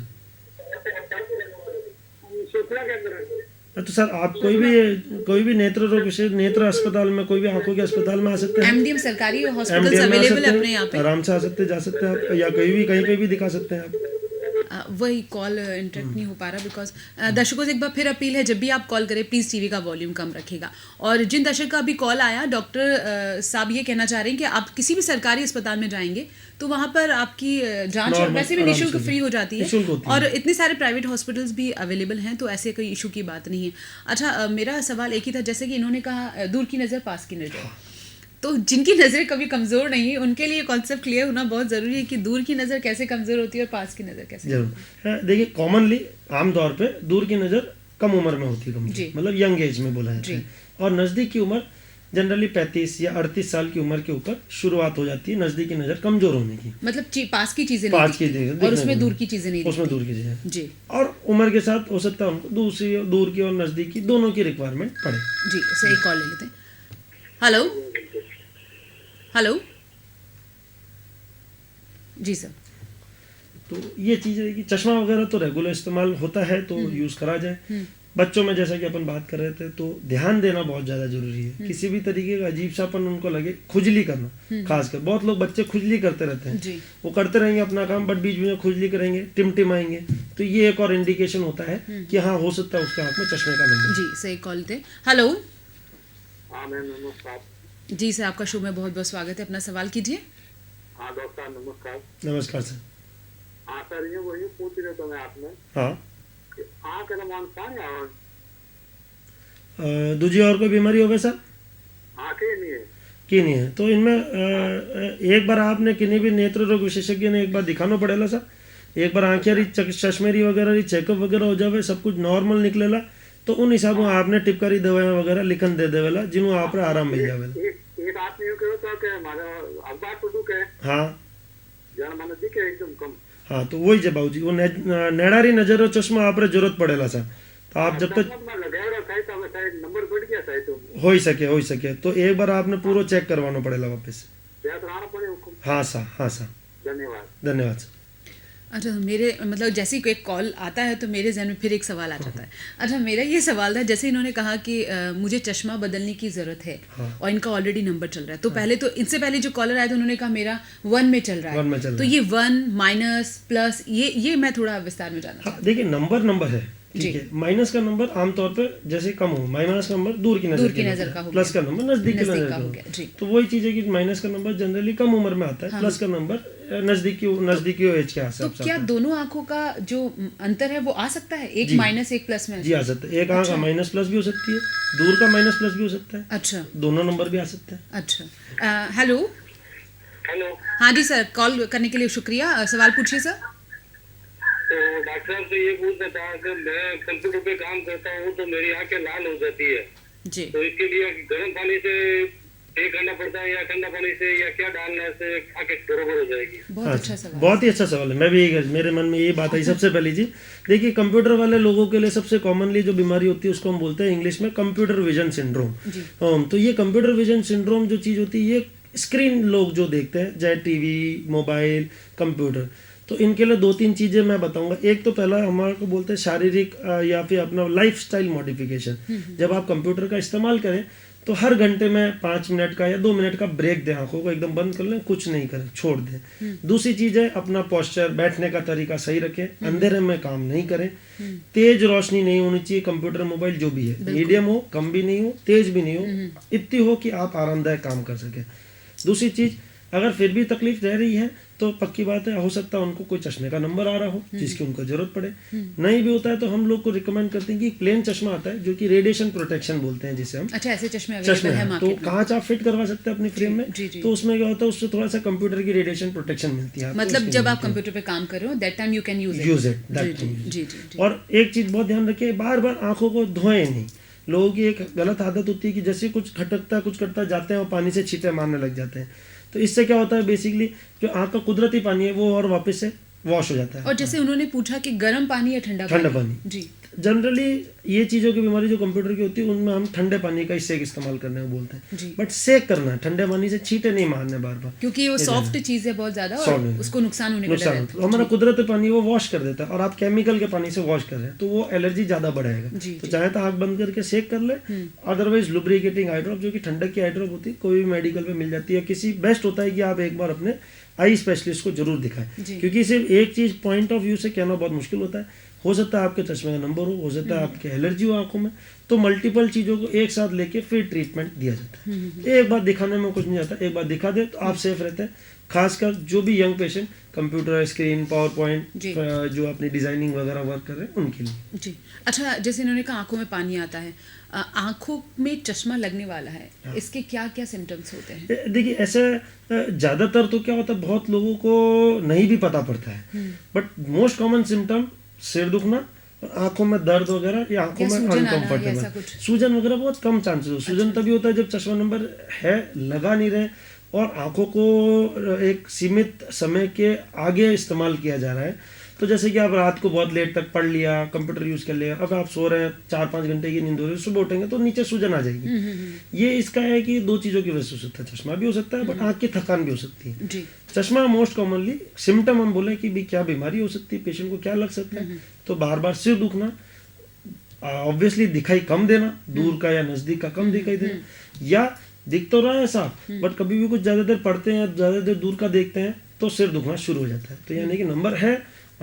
तो सर आप कोई भी नेत्र रोग विशेष नेत्र अस्पताल में, कोई भी आंखों के अस्पताल में आ सकते हैं। एमडीएम सरकारी हॉस्पिटल्स अवेलेबल है अपने यहाँ पे, आराम से आ सकते जा सकते हैं आप, या कहीं पे भी दिखा सकते हैं आप। वही कॉल इंटरेक्ट नहीं हो पा रहा बिकॉज दर्शकों से एक बार फिर अपील है, जब भी आप कॉल करें प्लीज़ टीवी का वॉल्यूम कम रखिएगा। और जिन दर्शक का अभी कॉल आया, डॉक्टर साहब ये कहना चाह रहे हैं कि आप किसी भी सरकारी अस्पताल में जाएंगे तो वहाँ पर आपकी जांच वैसे भी निःशुल्क फ्री हो जाती है, और इतने सारे प्राइवेट हॉस्पिटल्स भी अवेलेबल हैं, तो ऐसे कोई इशू की बात नहीं है। अच्छा, मेरा सवाल एक ही था, जैसे कि इन्होंने कहा दूर की नज़र पास की नज़र, तो जिनकी नज़रें कभी कमज़ोर नहीं है उनके लिए कॉन्सेप्ट क्लियर होना बहुत ज़रूरी है कि दूर की नज़र कैसे कमज़ोर होती है और पास की नज़र कैसे। जरूर, देखिए कॉमनली आमतौर पे दूर की नज़र कम उम्र में होती है, मतलब यंग एज में बोला जाता है, और नज़दीक की उम्र जनरली 35 या 38 साल की उम्र के ऊपर शुरुआत हो जाती है नज़दीक की नज़र कमज़ोर होने की। मतलब पास की चीज़ें पास की चीज़ें और उसमें दूर की चीज़ें नहीं, उसमें दूर की चीज़ें जी, और उम्र के साथ हो सकता है उनको दूर की और नज़दीक की दोनों की रिक्वायरमेंट पड़े। जी, सही कॉल ले लेते हैं। हेलो, हेलो, जी सर। तो ये चीज़ है कि चश्मा वगैरह तो रेगुलर इस्तेमाल होता है तो यूज़ करा जाए। बच्चों में जैसा कि अपन बात कर रहे थे, तो ध्यान देना बहुत ज़्यादा जरूरी है। किसी भी तरीके का अजीब सापन उनको लगे, खुजली करना, खासकर बहुत लोग बच्चे खुजली करते रहते हैं, वो करते रहेंगे अपना काम, बट बीच में खुजली करेंगे, टिमटिमाएंगे, तो ये एक और इंडिकेशन होता है कि हाँ हो सकता है उसके आँख में चश्मे का नंबर। जी, सही कॉल थे। हेलो, हाँ मैम नमस्कार। जी सर, आपका शो में बहुत बहुत स्वागत है, अपना सवाल कीजिए। हाँ डॉक्टर नमस्कार। नमस्कार सर। हाँ सर, ये वही पूछ रहे थे मैं आपने, हाँ, आँख का पानी आवाज दूसरी और कोई बीमारी होगा सर? आँखें नहीं है की नहीं है, तो इनमें एक बार आपने किन्हीं भी नेत्र रोग विशेषज्ञ ने एक बार दिखाना पड़ेगा सर। एक बार आँखें री चश्मेरी वगैरह चेकअप वगैरह हो जाए, सब कुछ नॉर्मल निकलेला, तो उन हिसाब से आपने टिपकारी दवाएं वगैरह लिखन दे देवेला, जिन्हों आप आराम मिल जावेला। एक आदमी यूँ कहो तो कि हमारा अखबार तो दुख है, हाँ, जरा मैंने दिखे एकदम कम। हाँ, तो वही जब बाबूजी वो नेड़ारी नजर और चश्मा आप जरूरत पड़ेला सर, तो आप जब तक नंबर बढ़ गया था तो हो ही सके तो एक बार आपने पूरा चेक करवाना पड़ेगा वापस। हाँ सर। धन्यवाद सर। अच्छा, मेरे मतलब जैसे ही कोई कॉल आता है तो मेरे जहन में फिर एक सवाल आ जाता है। अच्छा, मेरा ये सवाल था, जैसे इन्होंने कहा कि मुझे चश्मा बदलने की ज़रूरत है, और इनका ऑलरेडी नंबर चल रहा है, तो पहले तो इनसे पहले जो कॉलर आया था उन्होंने कहा मेरा 1 में चल रहा है, तो ये 1 माइनस प्लस ये मैं थोड़ा विस्तार में जानना। देखिए नंबर है, ठीक है। माइनस का नंबर आमतौर पर जैसे कम हो, माइनस का नंबर दूर की नजर का हो, प्लस का नंबर नज़दीक की नजर का हो, तो वही चीज़ है कि माइनस का नंबर जनरली कम उम्र में आता है, प्लस का नंबर नजदीकी एज के हिसाब तो से क्या आता है। दोनों आंखों का जो अंतर है वो आ सकता है, एक जी। माइनस एक प्लस में? जी आ सकता है, एक आंख का माइनस प्लस भी हो सकती है, दूर का माइनस प्लस भी हो सकता है, अच्छा दोनों नंबर भी आ सकते हैं। अच्छा। हेलो। हेलो, हाँ जी सर, कॉल करने के लिए शुक्रिया। सवाल पूछिए सर। तो डॉक्टर साहब से ये पूछना था कि मैं कंप्यूटर पे काम करता हूँ तो मेरी आंखें लाल हो जाती है, जी। तो इसके लिए गर्म पानी से ठीक करना पड़ता है या ठंडा पानी से, या क्या डालने से आंखें बरोबर हो जाएगी? बहुत अच्छा सवाल। बहुत ही अच्छा सवाल है। मैं भी मेरे मन में ये बात आई सबसे पहली चीज। देखिए, कंप्यूटर वाले लोगों के लिए सबसे कॉमनली जो बीमारी होती है उसको हम बोलते हैं इंग्लिश में कंप्यूटर विजन सिंड्रोम। तो ये कंप्यूटर विजन सिंड्रोम जो चीज़ होती है, ये स्क्रीन लोग जो देखते हैं, चाहे टीवी, मोबाइल, कंप्यूटर, तो इनके लिए 2-3 चीज़ें मैं बताऊंगा। एक तो पहला हमारे को बोलते हैं शारीरिक या फिर अपना लाइफस्टाइल मॉडिफिकेशन। जब आप कंप्यूटर का इस्तेमाल करें तो हर घंटे में 5 मिनट का या 2 मिनट का ब्रेक दें, आंखों को एकदम बंद कर लें, कुछ नहीं करें, छोड़ दें। दूसरी चीज़ है अपना पोस्चर, बैठने का तरीका सही रखें, अंधेरे में काम नहीं करें, तेज रोशनी नहीं होनी चाहिए, कंप्यूटर मोबाइल जो भी है, मीडियम हो, कम भी नहीं हो, तेज भी नहीं हो, इतनी हो कि आप आरामदायक काम कर सकें। दूसरी चीज़, अगर फिर भी तकलीफ रह रही है तो पक्की बात है, हो सकता है उनको कोई चश्मे का नंबर आ रहा हो जिसकी उनको जरूरत पड़े। नहीं भी होता है तो हम लोग को रिकमेंड करते हैं कि प्लेन चश्मा आता है जो कि रेडिएशन प्रोटेक्शन बोलते हैं, जिसे हम अच्छा, ऐसे चश्मे चश्मे अवेलेबल है हैं, तो मार्केट में? कांच आप फिट करवा सकते हैं अपनी फ्रेम में। जी, जी। तो उसमें क्या होता है, उससे थोड़ा सा कंप्यूटर की रेडिएशन प्रोटेक्शन मिलती है आपको, मतलब उसकी जब आप मिलती है। कंप्यूटर पे काम कर रहे हो, that time you can use use it जी दैट जी टाइम। जी जी। और एक चीज बहुत ध्यान रखिए, बार बार आंखों को धोएं नहीं। लोगों की एक गलत आदत होती है कि जैसे कुछ खटकता कुछ करता जाते हैं और पानी से छींटे मारने लग जाते हैं। तो इससे क्या होता है, बेसिकली जो आंख का कुदरती पानी है वो और वापस से वॉश हो जाता है। और जैसे उन्होंने पूछा कि गर्म पानी या ठंडा पानी जी, जनरली ये चीज़ों की बीमारी जो कंप्यूटर की होती है उनमें हम ठंडे पानी का ही सेक इस्तेमाल करने को बोलते जी। हैं, बट सेक करना है, ठंडे पानी से छींटे नहीं मारने बार बार, क्योंकि वो सॉफ्ट चीज है बहुत ज्यादा और Soft है। उसको नुकसान होने का डर नुकसान है। होता है। हमारा कुदरती पानी वो वॉश कर देता है और आप केमिकल के पानी से वॉश कर रहे हैं तो वो एलर्जी ज़्यादा बढ़ाएगा। जी, तो जी। चाहे तो आँख बंद करके सेक कर ले, अदरवाइज लुब्रिकेटिंग आई ड्रॉप जो कि ठंडक की आई ड्रॉप होती है, कोई भी मेडिकल पे मिल जाती है। किसी बेस्ट होता है कि आप एक बार अपने आई स्पेशलिस्ट को जरूर दिखाएं, जी। क्योंकि सिर्फ एक चीज़ पॉइंट ऑफ व्यू से कहना बहुत मुश्किल होता है। हो सकता है आपके चश्मे का नंबर हो सकता है आपके एलर्जी हो आंखों में, तो मल्टीपल चीज़ों को एक साथ लेके फिर ट्रीटमेंट दिया जाता है। एक बार दिखाने में कुछ नहीं जाता, एक बार दिखा दे तो आप सेफ रहते हैं। खासकर जो भी young patient computer screen, power point जो अपनी डिजाइनिंग वगैरह वर्क कर रहे हैं उनके लिए। जी। अच्छा, जैसे इन्होंने कहा आंखों में पानी आता है, आंखों में चश्मा लगने वाला है, इसके क्या क्या सिम्टम्स होते हैं? देखिए, ऐसे ज़्यादातर तो क्या होता है, बहुत लोगों को नहीं भी पता पड़ता है, बट मोस्ट कॉमन सिम्टम सिर दुखना और आंखों में दर्द वगैरह या आंखों में अनकंफर्टेबल, सूजन वगैरह बहुत कम चांसेस हो। सूजन तभी होता है जब चश्मा नंबर है, लगा नहीं रहे और आंखों को एक सीमित समय के आगे इस्तेमाल किया जा रहा है। तो जैसे कि आप रात को बहुत लेट तक पढ़ लिया, कंप्यूटर यूज़ कर लिया, अब आप सो रहे हैं, 4-5 घंटे की नींद हो रही है, सुबह उठेंगे तो नीचे सूजन आ जाएगी। ये इसका है कि 2 चीज़ों की वजह से हो सकता है, चश्मा भी हो सकता है बट आँख की थकान भी हो सकती है। जी। चश्मा मोस्ट कॉमनली सिम्टम हम बोले कि भी क्या बीमारी हो सकती है, पेशेंट को क्या लग सकता है, तो बार बार सिर दुखना, ऑब्वियसली दिखाई कम देना, दूर का या नज़दीक का कम दिखाई देना, या दिख तो रहा है साफ बट कभी भी कुछ ज़्यादा देर पढ़ते हैं या ज़्यादा देर दूर का देखते हैं तो सिर दुखना शुरू हो जाता है। तो यानी कि नंबर है,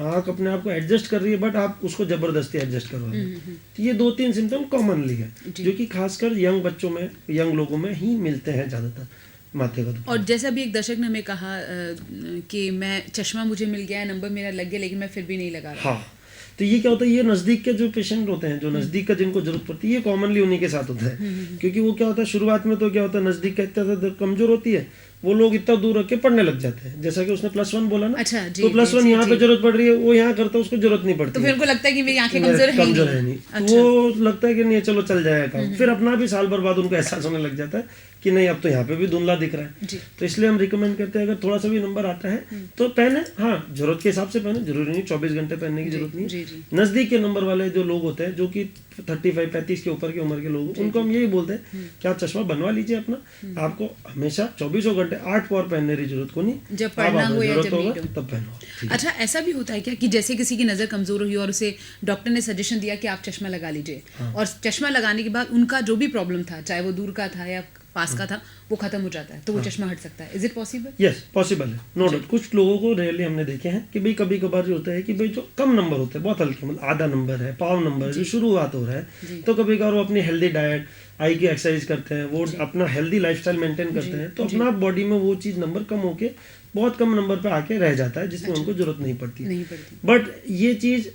आँख अपने आप को एडजस्ट कर रही है बट आप उसको जबरदस्ती एडजस्ट करवा रहे हैं। तो ये 2-3 सिम्टम कॉमनली है जो कि खासकर यंग बच्चों में, यंग लोगों में ही मिलते हैं ज़्यादातर, माथे का दुखना। और जैसा भी एक दर्शक ने हमें कहा कि मैं चश्मा मुझे मिल गया है, नंबर मेरा लग गया, लेकिन मैं फिर भी नहीं लगा रहा। हाँ, तो ये क्या होता है, ये नज़दीक के जो पेशेंट होते हैं, जो नज़दीक का जिनको जरूरत पड़ती है, ये कॉमनली उन्हीं के साथ होता है। क्योंकि वो क्या होता है, शुरुआत में तो क्या होता है, नज़दीक का इतना कमजोर होती है, वो लोग इतना दूर रख के पढ़ने लग जाते हैं। जैसा कि उसने +1 बोला ना, अच्छा, जी, तो +1 यहाँ पे जरूरत पड़ रही है, वो यहाँ करता है, उसको जरूरत नहीं पड़ती। तो फिर उनको लगता है कि मेरी आंखें कमजोर है नहीं, तो वो लगता है कि नहीं चलो चल जाएगा काम। फिर अपना भी साल भर बाद उनको एहसास होने लग जाता है कि नहीं अब तो यहाँ पे भी धुंधला दिख रहा है। तो इसलिए हम रिकमेंड करते हैं अगर थोड़ा सा भी नंबर आता है तो पहने, हाँ जरूरत के हिसाब से पहने, जरूरी नहीं 24 घंटे पहनने की जरूरत नहीं है। नजदीक के नंबर वाले जो लोग होते हैं, जो कि 35-35 के ऊपर की उम्र के लोग, उनको हम यही बोलते हैं कि आप चश्मा बनवा लीजिए अपना, आपको हमेशा 24 घंटे 8 पावर पहनने की जरूरत को नहीं, जब पढ़ना हो या जब होगा तब पहनो। अच्छा, ऐसा भी होता है क्या कि जैसे किसी की नज़र कमजोर हुई और उसे डॉक्टर ने सजेशन दिया कि आप चश्मा लगा लीजिए, और चश्मा लगाने के बाद उनका जो भी प्रॉब्लम था, चाहे वो दूर का था या पास का था, वो खत्म हो जाता है, तो वो चश्मा हट सकता है? Is it possible? Yes, possible है, नो डाउट। कुछ लोगों को रेयरली हमने देखे हैं कि भाई कभी कभार होता है कि भाई जो कम नंबर होते हैं, बहुत हल्के, मतलब आधा नंबर है, पाव नंबर जो शुरुआत हो रहा है, तो कभी कभार वो अपनी हेल्दी डाइट, आई की एक्सरसाइज करते हैं, वो अपना हेल्दी लाइफस्टाइल मेंटेन करते हैं, तो अपना बॉडी में वो चीज़ नंबर कम होके बहुत कम नंबर पे आके रह जाता है, जिसमें उनको जरूरत नहीं पड़ती। पड़ती। बट ये चीज़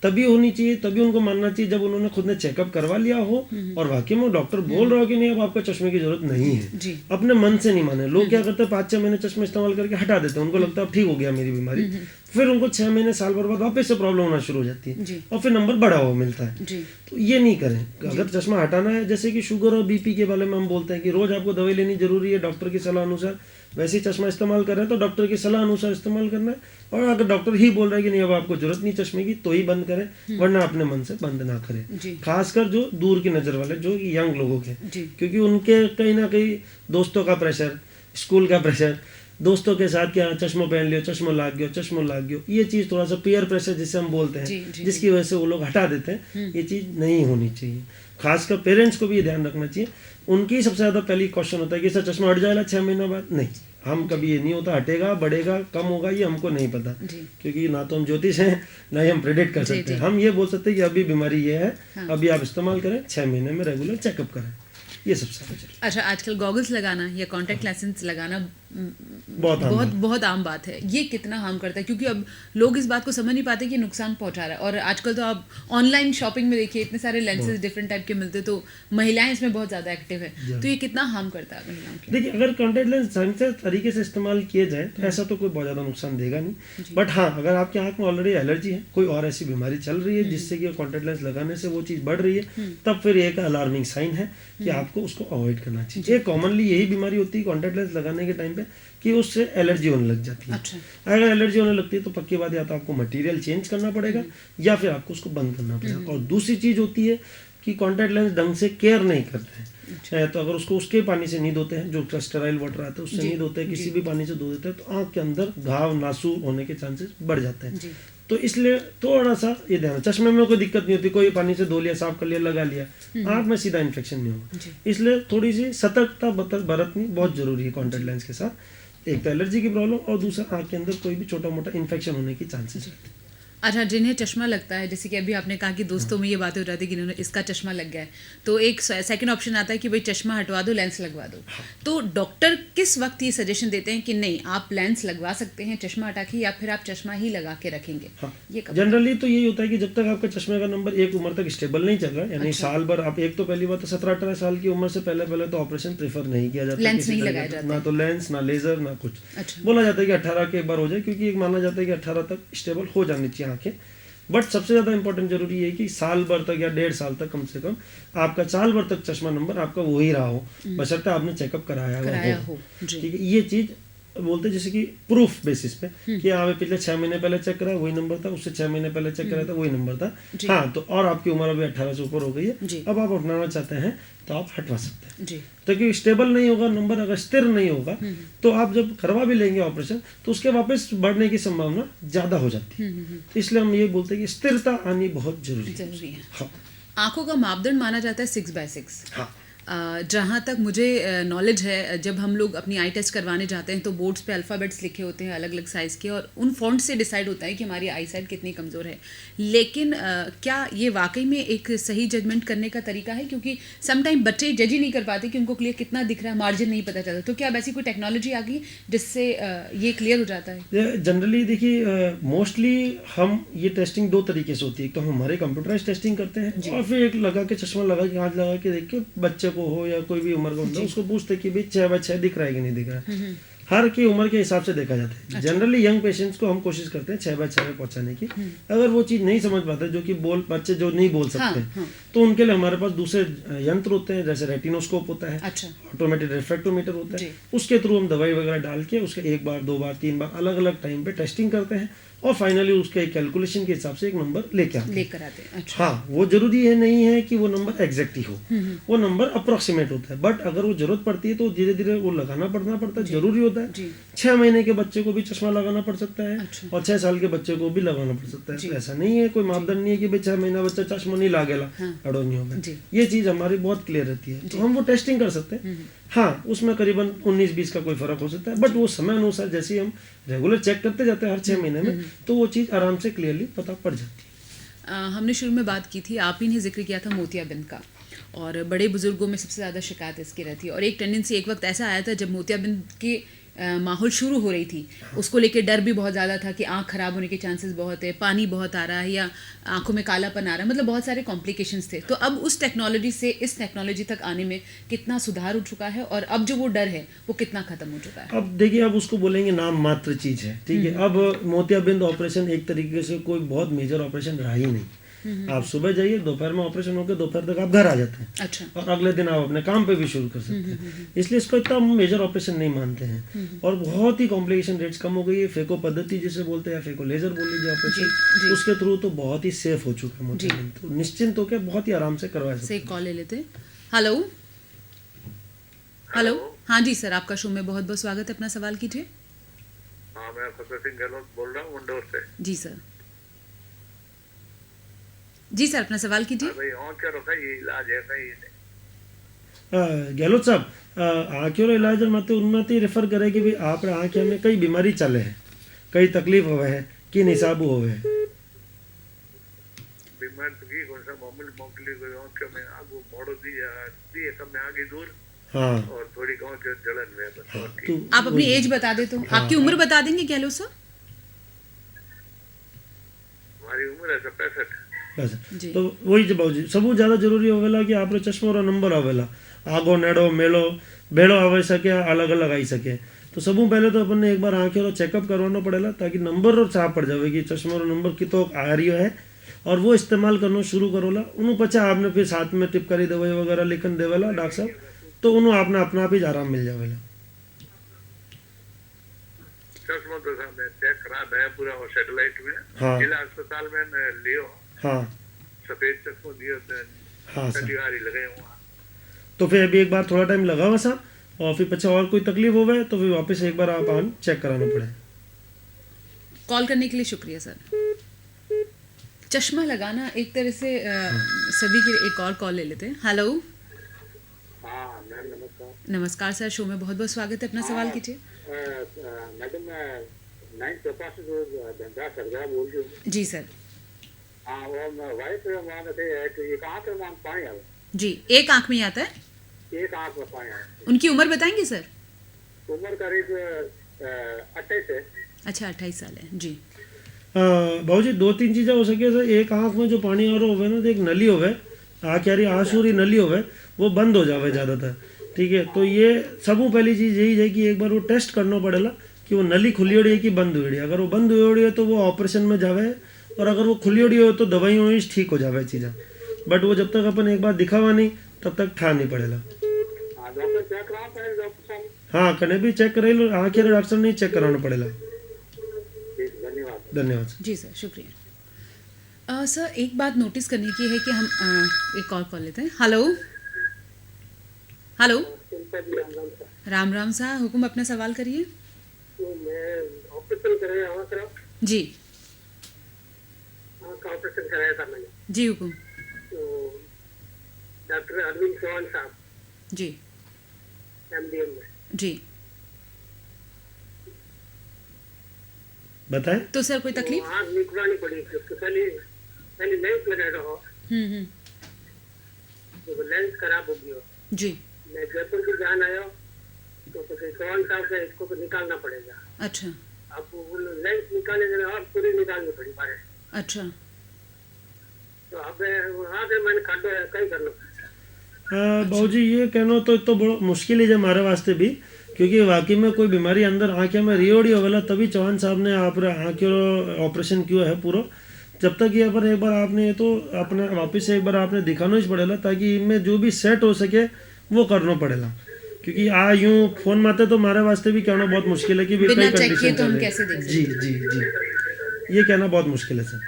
तभी होनी चाहिए, तभी उनको मानना चाहिए जब उन्होंने खुद ने चेकअप करवा लिया हो और वाकई में डॉक्टर बोल रहा हो कि नहीं अब आपको चश्मे की जरूरत नहीं है। अपने मन से नहीं माने। लोग क्या करते हैं 5-6 महीने चश्मा इस्तेमाल करके हटा देते हैं, उनको लगता है अब ठीक हो गया मेरी बीमारी, फिर उनको 6 महीने साल भर बाद वापस से प्रॉब्लम होना शुरू हो जाती है और फिर नंबर बढ़ा हुआ मिलता है। तो ये नहीं करें। अगर चश्मा हटाना है, जैसे कि शुगर और बीपी के बारे में हम बोलते हैं कि रोज आपको दवाई लेनी जरूरी है डॉक्टर की सलाह अनुसार, वैसे ही चश्मा इस्तेमाल कर रहे हैं तो डॉक्टर की सलाह अनुसार इस्तेमाल करना है। और अगर डॉक्टर ही बोल रहा है कि नहीं अब आपको जरूरत नहीं चश्मे की, तो ही बंद करें, वरना अपने मन से बंद ना करें। खासकर जो दूर की नजर वाले, जो यंग लोगों के, क्योंकि उनके कहीं ना कहीं दोस्तों का प्रेशर, स्कूल का प्रेशर, दोस्तों के साथ क्या चश्मा पहन लियो, चश्मा लाग गयो, ये चीज थोड़ा सा पीयर प्रेशर जिसे हम बोलते हैं, जिसकी वजह से वो लोग हटा देते हैं। ये चीज नहीं होनी चाहिए। खासकर पेरेंट्स को भी ये ध्यान रखना चाहिए। उनकी सबसे ज्यादा पहली क्वेश्चन होता है कि सर चश्मा हट जाएगा 6 महीना बाद। नहीं, हम कभी ये नहीं होता, हटेगा, बढ़ेगा, कम होगा, ये हमको नहीं पता, क्योंकि ना तो हम ज्योतिष हैं ना ही हम प्रेडिक्ट कर सकते हैं। हम ये बोल सकते हैं कि अभी बीमारी ये है, अभी आप इस्तेमाल करें, 6 महीने में रेगुलर चेकअप करें, ये सबसे जरूरी। अच्छा, आजकल गॉगल्स लगाना या कॉन्टैक्ट लेंसेज लगाना बहुत आम बात है। ये कितना हार्म करता है? क्योंकि अब लोग इस बात को समझ नहीं पाते कि नुकसान पहुंचा रहा है। और आजकल तो आप ऑनलाइन शॉपिंग में देखिए इतने सारे लेंसेज डिफरेंट टाइप के मिलते हैं, तो महिलाएं इसमें बहुत ज्यादा एक्टिव है। तो ये कितना हार्म करता है महिलाओं के? देखिए, अगर कॉन्टैक्ट लेंस ढंग से तरीके से इस्तेमाल किए जाए तो ऐसा तो कोई बहुत ज्यादा नुकसान देगा नहीं। बट हाँ, अगर आपकी आंख में ऑलरेडी एलर्जी है, कोई और ऐसी बीमारी चल रही है जिससे कि कॉन्टैक्ट लेंस लगाने से वो चीज बढ़ रही है, तब फिर एक अलार्मिंग साइन है कि आपको उसको अवॉइड करना चाहिए। कॉमनली यही बीमारी होती है कॉन्टैक्ट लेंस लगाने के टाइम पे कि उससे एलर्जी होने लग जाती है। अच्छा। अगर एलर्जी होने लगती है तो पक्की बात, या तो आपको मटेरियल चेंज करना पड़ेगा या फिर आपको उसको बंद करना पड़ेगा। और दूसरी चीज होती है कि कॉन्टैक्ट लेंस ढंग से केयर नहीं करते हैं। तो अगर उसको उसके पानी से नहीं धोते हैं, जो स्टेराइल वाटर आता है उससे नहीं धोते हैं, किसी भी पानी से धो देते हैं, तो आंख के अंदर घाव, नासू होने के चांसेस बढ़ जाते हैं। तो इसलिए थोड़ा सा ये ध्यान। चश्मे में कोई दिक्कत नहीं होती, कोई पानी से धो लिया, साफ कर लिया, लगा लिया, आंख में सीधा इन्फेक्शन नहीं होगा। इसलिए थोड़ी सी सतर्कता बरतनी बहुत जरूरी है कॉन्टैक्ट लेंस के साथ। एक तो एलर्जी की प्रॉब्लम और दूसरा आंख के अंदर कोई भी छोटा मोटा इन्फेक्शन होने की चांसेस है। अच्छा, जिन्हें चश्मा लगता है, जैसे कि अभी आपने कहा कि दोस्तों में ये बातें हो जाती है कि इन्होंने इसका चश्मा लग गया है, तो एक सेकंड ऑप्शन आता है कि भाई चश्मा हटवा दो, लेंस लगवा दो। तो डॉक्टर किस वक्त ये सजेशन देते हैं कि नहीं आप लेंस लगवा सकते हैं चश्मा हटा के, या फिर आप चश्मा ही लगा के रखेंगे? ये जनरली तो यही होता है कि जब तक आपका चश्मे का नंबर एक उम्र तक स्टेबल नहीं चल रहा, यानी साल भर आप, एक तो पहली बात 17-18 साल की उम्र से पहले तो ऑपरेशन प्रेफर नहीं किया जाता, लेंस नहीं लगाया जाता, ना तो लेंस ना लेजर ना कुछ। बोला जाता है कि 18 के एक बार हो जाए, क्योंकि एक माना जाता है कि 18 तक स्टेबल हो जानी चाहिए आंखें। बट सबसे ज्यादा इंपॉर्टेंट जरूरी है कि साल भर तक या 1.5 साल तक कम से कम आपका साल भर तक चश्मा नंबर आपका वही रहा हो, बशर्ते आपने चेकअप कराया हो। ठीक है, ये चीज बोलते हैं जैसे कि प्रूफ बेसिस पे कि हाँ पिछले 6 महीने पहले चेक कराया वही नंबर था, उससे 6 महीने पहले चेक कराया था वही नंबर था। हाँ, तो और आपकी उम्र अभी 18 से ऊपर हो गई है, अब आप हटवाना चाहते हैं तो आप हटवा सकते हैं। तो क्योंकि स्टेबल नहीं होगा नंबर, अगर स्थिर नहीं होगा, तो आप जब करवा भी लेंगे ऑपरेशन तो उसके वापस बढ़ने की संभावना ज्यादा हो जाती है। इसलिए हम ये बोलते हैं कि स्थिरता आनी बहुत जरूरी है। हाँ। आंखों का मापदंड माना जाता है 6/6। हाँ। जहाँ तक मुझे नॉलेज है, जब हम लोग अपनी आई टेस्ट करवाने जाते हैं तो बोर्ड्स पे अल्फ़ाबेट्स लिखे होते हैं अलग अलग साइज़ के, और उन फॉन्ट से डिसाइड होता है कि हमारी आई साइट कितनी कमज़ोर है। लेकिन क्या ये वाकई में एक सही जजमेंट करने का तरीका है? क्योंकि समटाइम बच्चे जज ही नहीं कर पाते कि उनको क्लियर कितना दिख रहा है, मार्जिन नहीं पता चलता। तो क्या अब ऐसी कोई टेक्नोलॉजी आ गई जिससे ये क्लियर हो जाता है? जनरली देखिए, मोस्टली हम ये टेस्टिंग 2 तरीके से होती है। तो हमारे कंप्यूटराइज टेस्टिंग करते हैं और फिर एक लगा के चश्मा लगा के हाथ लगा के देख के बच्चे को हो या कोई भी उम्र का बंदा, उसको पूछते कि भाई 6/6 दिख रहा है कि नहीं दिख रहा है। हर की उम्र के हिसाब से देखा जाता है। जनरली यंग पेशेंट्स को हम कोशिश करते हैं 6/6 में पहुंचाने की। अगर वो चीज नहीं समझ पाते, जो कि बच्चे जो नहीं बोल सकते, तो उनके लिए हमारे पास दूसरे यंत्र होते हैं, जैसे रेटिनोस्कोप होता है, ऑटोमेटेड रिफ्रैक्टोमीटर होता है, उसके थ्रू हम दवाई वगैरह डाल के उसके 1 बार 2 बार 3 बार अलग अलग टाइम पे टेस्टिंग करते हैं और फाइनली उसके कैलकुलेशन के हिसाब से एक नंबर लेकर आते हैं। अच्छा। हाँ, वो जरूरी है नहीं है कि वो नंबर एग्जैक्ट ही हो, वो नंबर अप्रोक्सीमेट होता है। बट अगर वो जरूरत पड़ती है तो धीरे धीरे वो लगाना पड़ता है, जरूरी होता है। 6 महीने के बच्चे को भी चश्मा लगाना पड़ सकता है और 6 साल के बच्चे को भी लगाना पड़ सकता है। ऐसा नहीं है, कोई मापदंड नहीं है कि भाई 6 महीना बच्चा चश्मा नहीं लागेला, अड़ो नहीं होगा। ये चीज हमारी बहुत क्लियर रहती है, तो हम वो टेस्टिंग कर सकते हैं। हाँ, उसमें करीबन 19-20 का कोई फर्क हो सकता है, बट वो समय अनुसार जैसे हम रेगुलर चेक करते जाते हैं हर 6 महीने में, तो वो चीज़ आराम से क्लियरली पता पड़ जाती है। हमने शुरू में बात की थी, आप ही ने जिक्र किया था मोतियाबिंद का, और बड़े बुजुर्गों में सबसे ज़्यादा शिकायत इसकी रहती है। और एक टेंडेंसी एक वक्त ऐसा आया था जब मोतियाबिंद के माहौल शुरू हो रही थी उसको लेके डर भी बहुत ज़्यादा था कि आँख ख़राब होने के चांसेस बहुत है, पानी बहुत आ रहा है या आँखों में कालापन आ रहा है, मतलब बहुत सारे कॉम्प्लिकेशंस थे। तो अब उस टेक्नोलॉजी से इस टेक्नोलॉजी तक आने में कितना सुधार हो चुका है और अब जो वो डर है वो कितना ख़त्म हो चुका है? अब देखिए, अब उसको बोलेंगे नाम मात्र चीज़ है, ठीक है। अब मोतियाबिंद ऑपरेशन एक तरीके से कोई बहुत मेजर ऑपरेशन रहा ही नहीं। आप सुबह जाइए, दोपहर में ऑपरेशन होकर दोपहर तक आप घर आ जाते हैं। अच्छा। और अगले दिन आप अपने काम पे भी शुरू कर सकते हैं। इसलिए इसको इतना मेजर ऑपरेशन नहीं मानते हैं। और बहुत ही कॉम्प्लिकेशन रेट्स कम हो गई है। फेको पद्धति जिसे बोलते हैं, फेको लेजर बोल लीजिए ऑपरेशन, उसके थ्रू तो बहुत ही सेफ हो चुका है मोतियाबिंद। तो निश्चिंत होकर बहुत ही आराम से करवा सकते हैं। कॉल ले लेते हैं। हेलो हेलो, हाँ जी सर, आपका शो में बहुत बहुत स्वागत है, अपना सवाल कीजिए। हाँ, मैं फतेह सिंह गहलोत बोल रहा हूँ इंदौर से। जी सर, जी सर, अपना सवाल कीजिए। भाई और क्या रोका, ये इलाज है कहीं गहलोत साहब, आँखों इलाज मत उन्नति रेफर करे कि भाई आप आँखें में कई बीमारी चले है, कई तकलीफ हुए है कि निसाबू हुए है। बीमार तो की कौन सा मामूली मोकली कोई आँखों में आगू मोड़ो दी है कम में आगे दूर। हाँ, और थोड़ी गाँव के जलन में बस। और तो आप अपनी एज बता दे तो आपकी उम्र बता देंगे गहलोत साहब? हमारी उम्र है 65। बस तो वही जब सबू ज़्यादा जरूरी होवेला कि आप चश्मो रो नंबर आवेला, आगो नेड़ो मेलो भेड़ो आवे सके, अलग अलग आई सके। तो सबू पहले तो अपन ने एक बार आँखें रो चेकअप करवाना पड़ेगा ताकि नंबर रो छाप पड़ जावे कि चश्मो रो नंबर कितो आ रही है और वो इस्तेमाल करना शुरू करोला। उन्होंने पचा आपने फिर साथ में टिप करी दवाई वगैरह लिखन देवेला डॉक्टर साहब, तो उन्होंने अपना अपना आप ही आराम मिल जावेला। चश्मा तो मैं चेक करा दया पूरा और सैटेलाइट में। हाँ। जिला अस्पताल में लियो। हाँ सफेद चश्मा दियो। हाँ सर, लगे वहाँ। तो फिर अभी एक बार थोड़ा टाइम लगा हुआ साहब, और फिर पचा और कोई तकलीफ हो गए तो फिर वापस एक बार आप आन चेक कराना पड़े। कॉल करने के लिए शुक्रिया सर। चश्मा लगाना एक तरह से सभी के लिए। एक और कॉल ले लेते हैं। हेलो। हाँ मैम, नमस्कार। नमस्कार सर, शो में बहुत बहुत स्वागत है, अपना सवाल कीजिए। मैडम मैं 9 प्रकाश जो धंधा सरकार बोल रही हूँ। जी सर। हाँ, वो वाइफ मान थे कि एक आँख में मान पानी आवे। जी, एक आंख में ही आता है। एक आँख में पानी आवे। उनकी उम्र बताएंगे सर? उम्र करीब 28 है। अच्छा, 28 साल है जी। भाऊ जी, 2-3 चीज़ें हो सके सर। एक आँख में जो पानी आ रहा होवे ना, तो एक नली होवे, आँख यारी आंसूरी नली होवे, वो बंद हो जावे ज़्यादातर, ठीक है। तो ये सबू पहली चीज़ यही है कि एक बार वो टेस्ट करना पड़ेगा कि वो नली खुली होड़ी है कि बंद हुई है। अगर वो बंद हुई है तो वो ऑपरेशन में जावे, और अगर वो खुली होड़ी हो तो दवाई वही ठीक हो जावे चीज़ें। बट वो जब तक अपन एक बार दिखावा नहीं तब तक ठा नहीं पड़ेगा। हाँ, कने भी चेक करे लो, आँख यारे डॉक्टर नहीं चेक कराना पड़ेगा। धन्यवाद जी सर, शुक्रिया। सर, एक बात नोटिस करने की है कि हम एक और कॉल लेते हैं। Hello hello. राम राम साहब, हुकुम अपना सवाल करिए। जी ऑपरेशन कराया था मैंने। जी हुकुम। तो डॉक्टर अरविंद चौहान साहब जी MDM में। जी, बताएं। तो सर कोई तकलीफ? आँख निकलवानी पड़ी। पहले लेंस लगाया था, तो लेंस खराब हो गया। जी। मैं जयपुर भी जान आया तो चौहान साहब से इसको तो निकालना पड़ेगा। अच्छा अब वो लेंस निकालने के लिए और पूरी निकालनी पड़ी मारे। अच्छा। तो अब वहाँ से मैंने खाटो कहीं कर लो। भाऊ जी, ये कहना तो बड़ा मुश्किल है हमारे वास्ते भी, क्योंकि वाकई में कोई बीमारी अंदर आँखें में रियोड़ी होगा तभी चौहान साहब ने आप आँखों ऑपरेशन किया है पूरा। जब तक ये पर एक बार आपने तो अपना वापस से एक बार आपने दिखाना ही पड़ेगा, ताकि इनमें जो भी सेट हो सके वो करना पड़ेगा। क्योंकि यूं फोन माते तो हमारे वास्ते भी कहना बहुत मुश्किल है कि बिना कई चेक किए कंडीशन तो हम चल रही कैसे है। देख सकते जी जी जी, ये कहना बहुत मुश्किल है सर।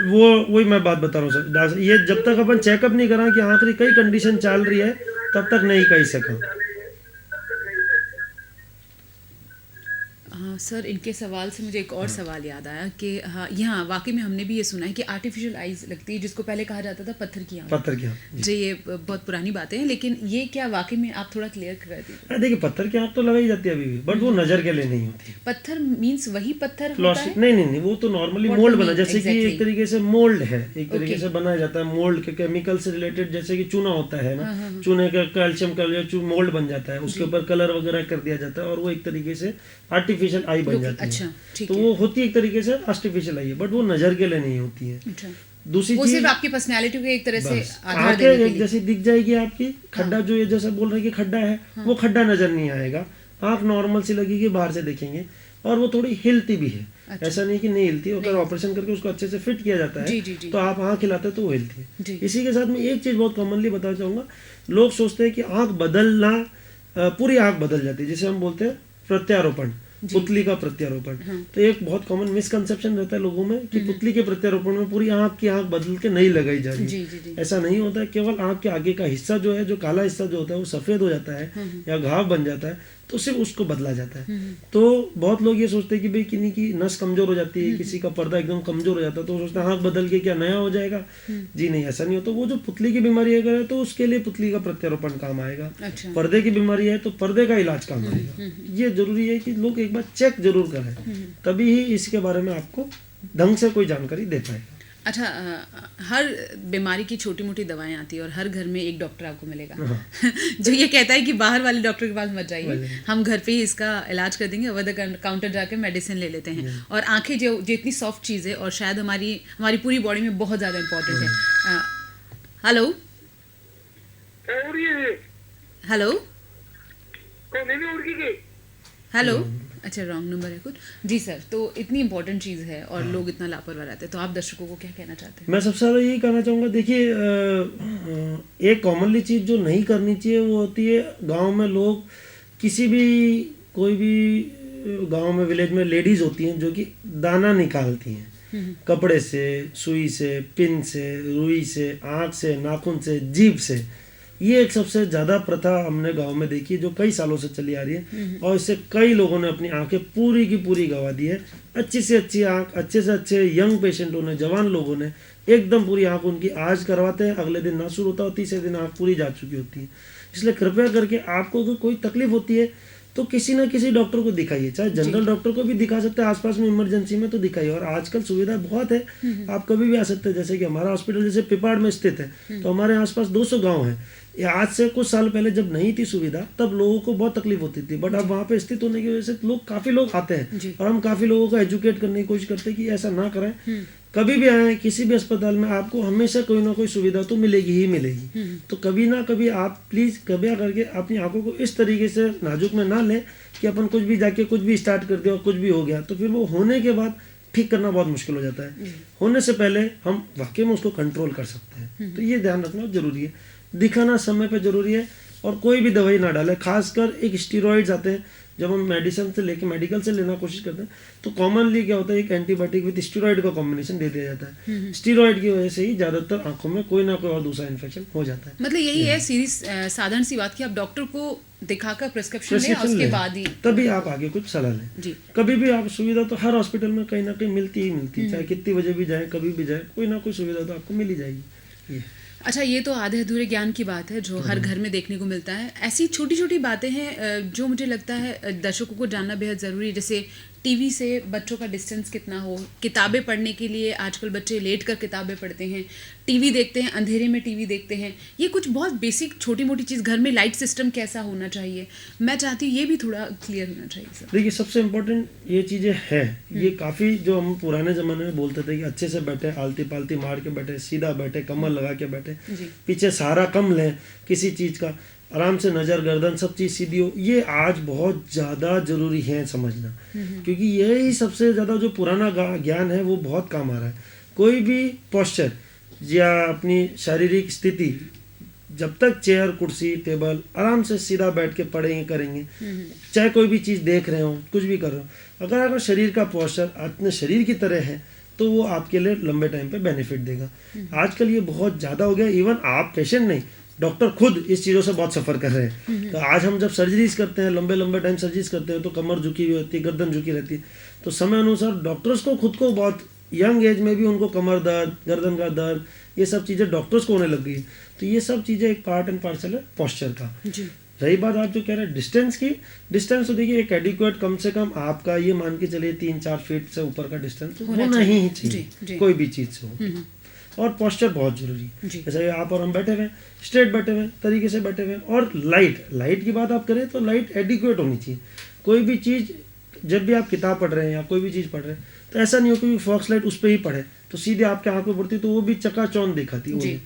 वही मैं बात बता रहा हूँ सर। ये जब तक अपन चेकअप नहीं करा कि आखिरी कई कंडीशन चल रही है तब तक नहीं कह सका। हाँ सर, इनके सवाल से मुझे एक और सवाल याद आया कि हाँ यहाँ वाकई में हमने भी ये सुना है कि आर्टिफिशियल आइज लगती है, जिसको पहले कहा जाता था पत्थर की आँख। पत्थर की आँख जी, ये बहुत पुरानी बातें हैं, लेकिन ये क्या वाकई में आप थोड़ा क्लियर कर दीजिए। देखिए, पत्थर की आँख तो लगाई जाती है अभी भी, बट वो नज़र के लिए नहीं होती। पत्थर मीन्स वही पत्थर होता है? नहीं, वो तो नॉर्मली मोल्ड बना, जैसे कि एक तरीके से मोल्ड है, एक तरीके से बनाया जाता है मोल्ड के केमिकल से रिलेटेड, जैसे कि चूना होता है ना, चूने का कैल्शियम का मोल्ड बन जाता है, उसके ऊपर कलर वगैरह कर दिया जाता है और वो एक तरीके से आर्टिफिशियल आई बन जाती है। अच्छा, तो वो होती है एक तरीके से आर्टिफिशियल आई है, बट वो नजर के लिए नहीं होती है। अच्छा। दूसरी वो चीज, सिर्फ आपकी पर्सनालिटी को एक तरह से आधार देने के आंखें लिए। जैसी दिख जाएगी आपकी, खड्डा जो ये जैसा बोल रहे हैं कि खड्डा है, वो खड्डा नजर नहीं आएगा, आंख नॉर्मल सी लगेगी, बाहर से देखेंगे, और वो थोड़ी हिलती भी है। अच्छा। ऐसा नहीं कि नहीं हिलती, अगर ऑपरेशन करके उसको अच्छे से फिट किया जाता है जी। तो आप आंख हिलाते हैं तो वो हिलती जी। है। इसी के साथ में एक चीज बहुत कॉमनली बताना चाहूंगा, लोग सोचते हैं कि आंख बदलना, पूरी आंख बदल जाती है, जिसे हम बोलते हैं प्रत्यारोपण, पुतली का प्रत्यारोपण। तो एक बहुत कॉमन मिसकंसेप्शन रहता है लोगों में कि पुतली के प्रत्यारोपण में पूरी आंख की आंख बदल के नहीं लगाई जा रही। जी। ऐसा नहीं होता है, केवल आंख के आगे का हिस्सा जो है, जो काला हिस्सा जो होता है वो सफेद हो जाता है या घाव बन जाता है, तो सिर्फ उसको बदला जाता है। तो बहुत लोग ये सोचते हैं कि भाई किन्हीं की नस कमजोर हो जाती है, किसी का पर्दा एकदम कमजोर हो जाता है, तो सोचते हैं आंख बदल के क्या नया हो जाएगा। जी नहीं, ऐसा नहीं होता। वो जो पुतली की बीमारी अगर है तो उसके लिए पुतली का प्रत्यारोपण काम आएगा। अच्छा। पर्दे की बीमारी है तो पर्दे का इलाज काम आएगा। ये जरूरी है कि लोग एक बार चेक जरूर करें, तभी ही इसके बारे में आपको ढंग से कोई जानकारी दे पाएगा। अच्छा, हर बीमारी की छोटी मोटी दवाएं आती है और हर घर में एक डॉक्टर आपको मिलेगा जो ये कहता है कि बाहर वाले डॉक्टर के पास मत जाइए, हम घर पे ही इसका इलाज कर देंगे, ओवर द काउंटर जाके मेडिसिन ले लेते हैं। और आंखें जो इतनी सॉफ्ट चीज़ है और शायद हमारी पूरी बॉडी में बहुत ज़्यादा इंपॉर्टेंट है। हेलो हेलो हेलो, अच्छा रॉन्ग नंबर है कुछ। जी सर, तो इतनी इंपॉर्टेंट चीज़ है और लोग इतना लापरवाह रहते हैं, तो आप दर्शकों को क्या कहना चाहते हैं? मैं सबसे ज़्यादा यही कहना चाहूँगा, देखिए एक कॉमनली चीज़ जो नहीं करनी चाहिए वो होती है, गांव में लोग किसी भी कोई भी गांव में विलेज में लेडीज़ होती हैं जो कि दाना निकालती हैं कपड़े से, सुई से, पिन से, रुई से, आँख से, नाखून से, जीभ से। ये एक सबसे ज़्यादा प्रथा हमने गांव में देखी है जो कई सालों से चली आ रही है, और इससे कई लोगों ने अपनी आंखें पूरी की पूरी गंवा दी है। अच्छी से अच्छी आंख, अच्छे से अच्छे यंग पेशेंटों ने, जवान लोगों ने एकदम पूरी आंख उनकी आज करवाते हैं, अगले दिन ना शुरू होता और तीसरे दिन आंख पूरी जा चुकी होती है। इसलिए कृपया करके आपको अगर कोई तकलीफ होती है तो किसी ना किसी डॉक्टर को दिखाइए, चाहे जनरल डॉक्टर को भी दिखा सकते हैं, आसपास में इमरजेंसी में तो दिखाइए। और आजकल सुविधा बहुत है, आप कभी भी आ सकते हैं। जैसे कि हमारा हॉस्पिटल जैसे पिपाड़ में स्थित है, तो हमारे आसपास 200 गांव है। आज से कुछ साल पहले जब नहीं थी सुविधा तब लोगों को बहुत तकलीफ होती थी, बट अब वहाँ पे स्थित होने की वजह से काफी लोग आते हैं, और हम काफी लोगों को एजुकेट करने की कोशिश करते हैं कि ऐसा ना करें। कभी भी आए किसी भी अस्पताल में, आपको हमेशा कोई ना कोई सुविधा तो मिलेगी ही मिलेगी। तो कभी ना कभी आप प्लीज कृपया करके अपनी आंखों को इस तरीके से नाजुक में ना लें कि अपन कुछ भी जाके कुछ भी स्टार्ट कर दिया और कुछ भी हो गया, तो फिर वो होने के बाद ठीक करना बहुत मुश्किल हो जाता है। होने से पहले हम वाकई में उसको कंट्रोल कर सकते हैं, तो ये ध्यान रखना जरूरी है। दिखाना समय पे जरूरी है, और कोई भी दवाई ना डालें। खासकर एक स्टीरॉइड्स आते हैं, जब हम मेडिसिन से लेके मेडिकल से लेना कोशिश करते हैं तो कॉमनली क्या होता है, एक एंटीबायोटिक विद स्टीरॉइड का कॉम्बिनेशन दे दिया जाता है। स्टीरॉइड की वजह से ही ज्यादातर आंखों में कोई ना कोई और दूसरा इन्फेक्शन हो जाता है। मतलब यही है साधारण सी बात कि आप डॉक्टर को दिखाकर प्रिस्क्रिप्शन लें और उसके बाद ही तभी आप आगे कुछ सलाह लें। जी, कभी भी आप सुविधा तो हर हॉस्पिटल में कहीं ना कहीं मिलती ही मिलती है, चाहे कितनी बजे भी जाए, कभी भी जाए, कोई ना कोई सुविधा तो आपको मिल ही जाएगी। अच्छा, ये तो आधे अधूरे ज्ञान की बात है जो हर घर में देखने को मिलता है। ऐसी छोटी छोटी बातें हैं जो मुझे लगता है दर्शकों को जानना बेहद ज़रूरी है। जैसे टीवी से बच्चों का डिस्टेंस कितना हो, किताबें पढ़ने के लिए आजकल बच्चे लेट कर किताबें पढ़ते हैं, टीवी देखते हैं, अंधेरे में टीवी देखते हैं। ये कुछ बहुत बेसिक छोटी मोटी चीज़, घर में लाइट सिस्टम कैसा होना चाहिए, मैं चाहती हूँ ये भी थोड़ा क्लियर होना चाहिए सर। देखिए, सबसे इम्पोर्टेंट ये चीज़ें हैं, ये काफ़ी जो हम पुराने ज़माने में बोलते थे कि अच्छे से बैठे, आलती पालती मार के बैठे, सीधा बैठे, कमर लगा के बैठे, पीछे सहारा कम लें किसी चीज़ का, आराम से नज़र गर्दन सब चीज़ सीधी हो, ये आज बहुत ज़्यादा ज़रूरी है समझना, क्योंकि यही सबसे ज़्यादा जो पुराना ज्ञान है वो बहुत काम आ रहा है। कोई भी पोस्चर या अपनी शारीरिक स्थिति, जब तक चेयर, कुर्सी, टेबल आराम से सीधा बैठ के पढ़ेंगे करेंगे, चाहे कोई भी चीज़ देख रहे हो, कुछ भी कर रहे हो, अगर शरीर का पोस्चर अपने शरीर की तरह है तो वो आपके लिए लंबे टाइम पे बेनिफिट देगा। आजकल ये बहुत ज़्यादा हो गया, इवन आप पेशेंट नहीं, डॉक्टर खुद इस चीज़ों से बहुत सफ़र कर रहे हैं। तो आज हम जब सर्जरीज करते हैं, लंबे लंबे टाइम सर्जरीज करते हैं, तो कमर झुकी हुई होती है, गर्दन झुकी रहती है, तो समय अनुसार डॉक्टर्स को खुद को बहुत यंग एज में भी उनको कमर दर्द, गर्दन का दर्द, ये सब चीज़ें डॉक्टर्स को होने लग गई। तो ये सब चीज़ें एक पार्ट एंड पार्सल है पोस्चर का। रही बात आप जो कह रहे हैं डिस्टेंस की, डिस्टेंस तो देखिए एक एडिक्वेट, कम से कम आपका ये मान के चलिए 3-4 फीट से ऊपर का डिस्टेंस होना ही चाहिए कोई भी चीज़ से हो। और पोस्चर बहुत जरूरी है। जैसे आप और हम बैठे हुए, स्ट्रेट बैठे हुए, तरीके से बैठे हुए, और लाइट की बात आप करें तो लाइट एडिक्वेट होनी चाहिए। कोई भी चीज़ जब भी आप किताब पढ़ रहे हैं या कोई भी चीज़ पढ़ रहे हैं, तो ऐसा नहीं हो कि फॉक्स लाइट उस पर ही पढ़े तो सीधे आपके आंख में पड़ती, तो वो भी चकाचौंध दिखाती है।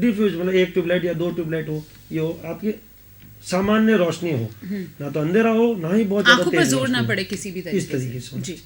डिफ्यूज मतलब एक ट्यूबलाइट या 2 ट्यूबलाइट हो, ये हो, आपकी सामान्य रोशनी हो, ना तो अंधेरा हो ना ही बहुत आंखों पर जोर ना पड़े किसी भी तरीके इस तरीके से। जी।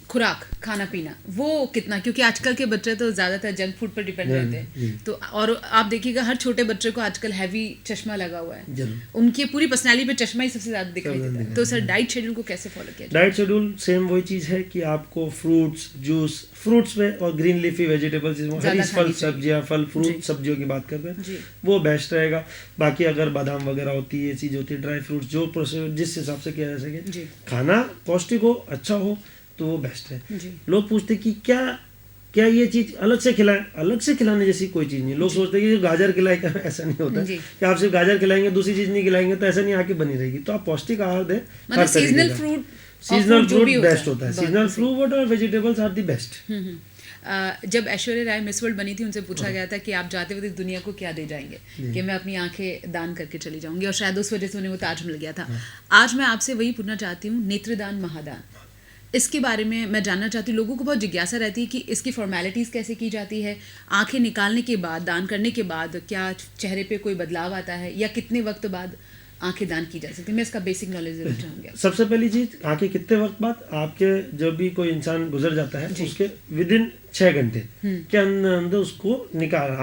खुराक, खाना पीना वो कितना, क्योंकि आजकल के बच्चे तो ज्यादातर जंक फूड पर डिपेंड रहते हैं, तो और आप देखिएगा हर छोटे बच्चे को आजकल हैवी चश्मा लगा हुआ है, उनकी पूरी पर्सनालिटी पे चश्मा ही सबसे ज्यादा दिखाई देता है। तो सर डाइट शेड्यूल को कैसे फॉलो किया जाए? डाइट शेड्यूल सेम वही चीज़ है कि आपको फ्रूट्स, जूस, फ्रूट्स में और ग्रीन लीफी वेजिटेबल्स, हरी फल सब्जियां, फल फ्रूट सब्जियों की बात कर रहे हैं, वो बेस्ट रहेगा। बाकी अगर बादाम वगैरह होती है, ये चीज़ होती है, ड्राई फ्रूट्स, जो प्रोसेस जिस हिसाब से किया जा सके, खाना पौष्टिक हो, अच्छा हो, तो वो बेस्ट है। लोग पूछते कि क्या ये चीज़ अलग से खिलाएं? अलग से खिलाने जैसी कोई चीज़ नहीं। लोग सोचते हैं कि गाजर खिलाए, क्या ऐसा नहीं होता कि आप सिर्फ गाजर खिलाएंगे, दूसरी चीज़ नहीं खिलाएंगे तो ऐसा नहीं आके बनी रहेगी। तो आप पौष्टिक आहार दें। मतलब सीजनल फ्रूट बेस्ट होता है। सीजनल फ्रूट और वेजिटेबल्स आर दी बेस्ट। जब ऐश्वर्या राय मिस वर्ल्ड बनी थी, उनसे पूछा गया था कि आप जाते हुए दुनिया को क्या दे जाएंगे, कि मैं अपनी आंखें दान करके चली जाऊंगी, और शायद उस वजह से उन्हें वो ताज मिल गया था। आज मैं आपसे वही पूछना चाहती हूँ, नेत्रदान महादान, इसके बारे में मैं जानना चाहती हूँ। लोगों को बहुत जिज्ञासा रहती है कि इसकी फॉर्मेलिटीज़ कैसे की जाती है, आंखें निकालने के बाद, दान करने के बाद क्या चेहरे पे कोई बदलाव आता है, या कितने वक्त बाद आंखें दान की जा सकती है? मैं इसका बेसिक नॉलेज जरूर चाहूँगी। सबसे पहली चीज़, आंखें कितने वक्त बाद, आपके जब भी कोई इंसान गुजर जाता है उसके विदिन 6 घंटे के अंदर उसको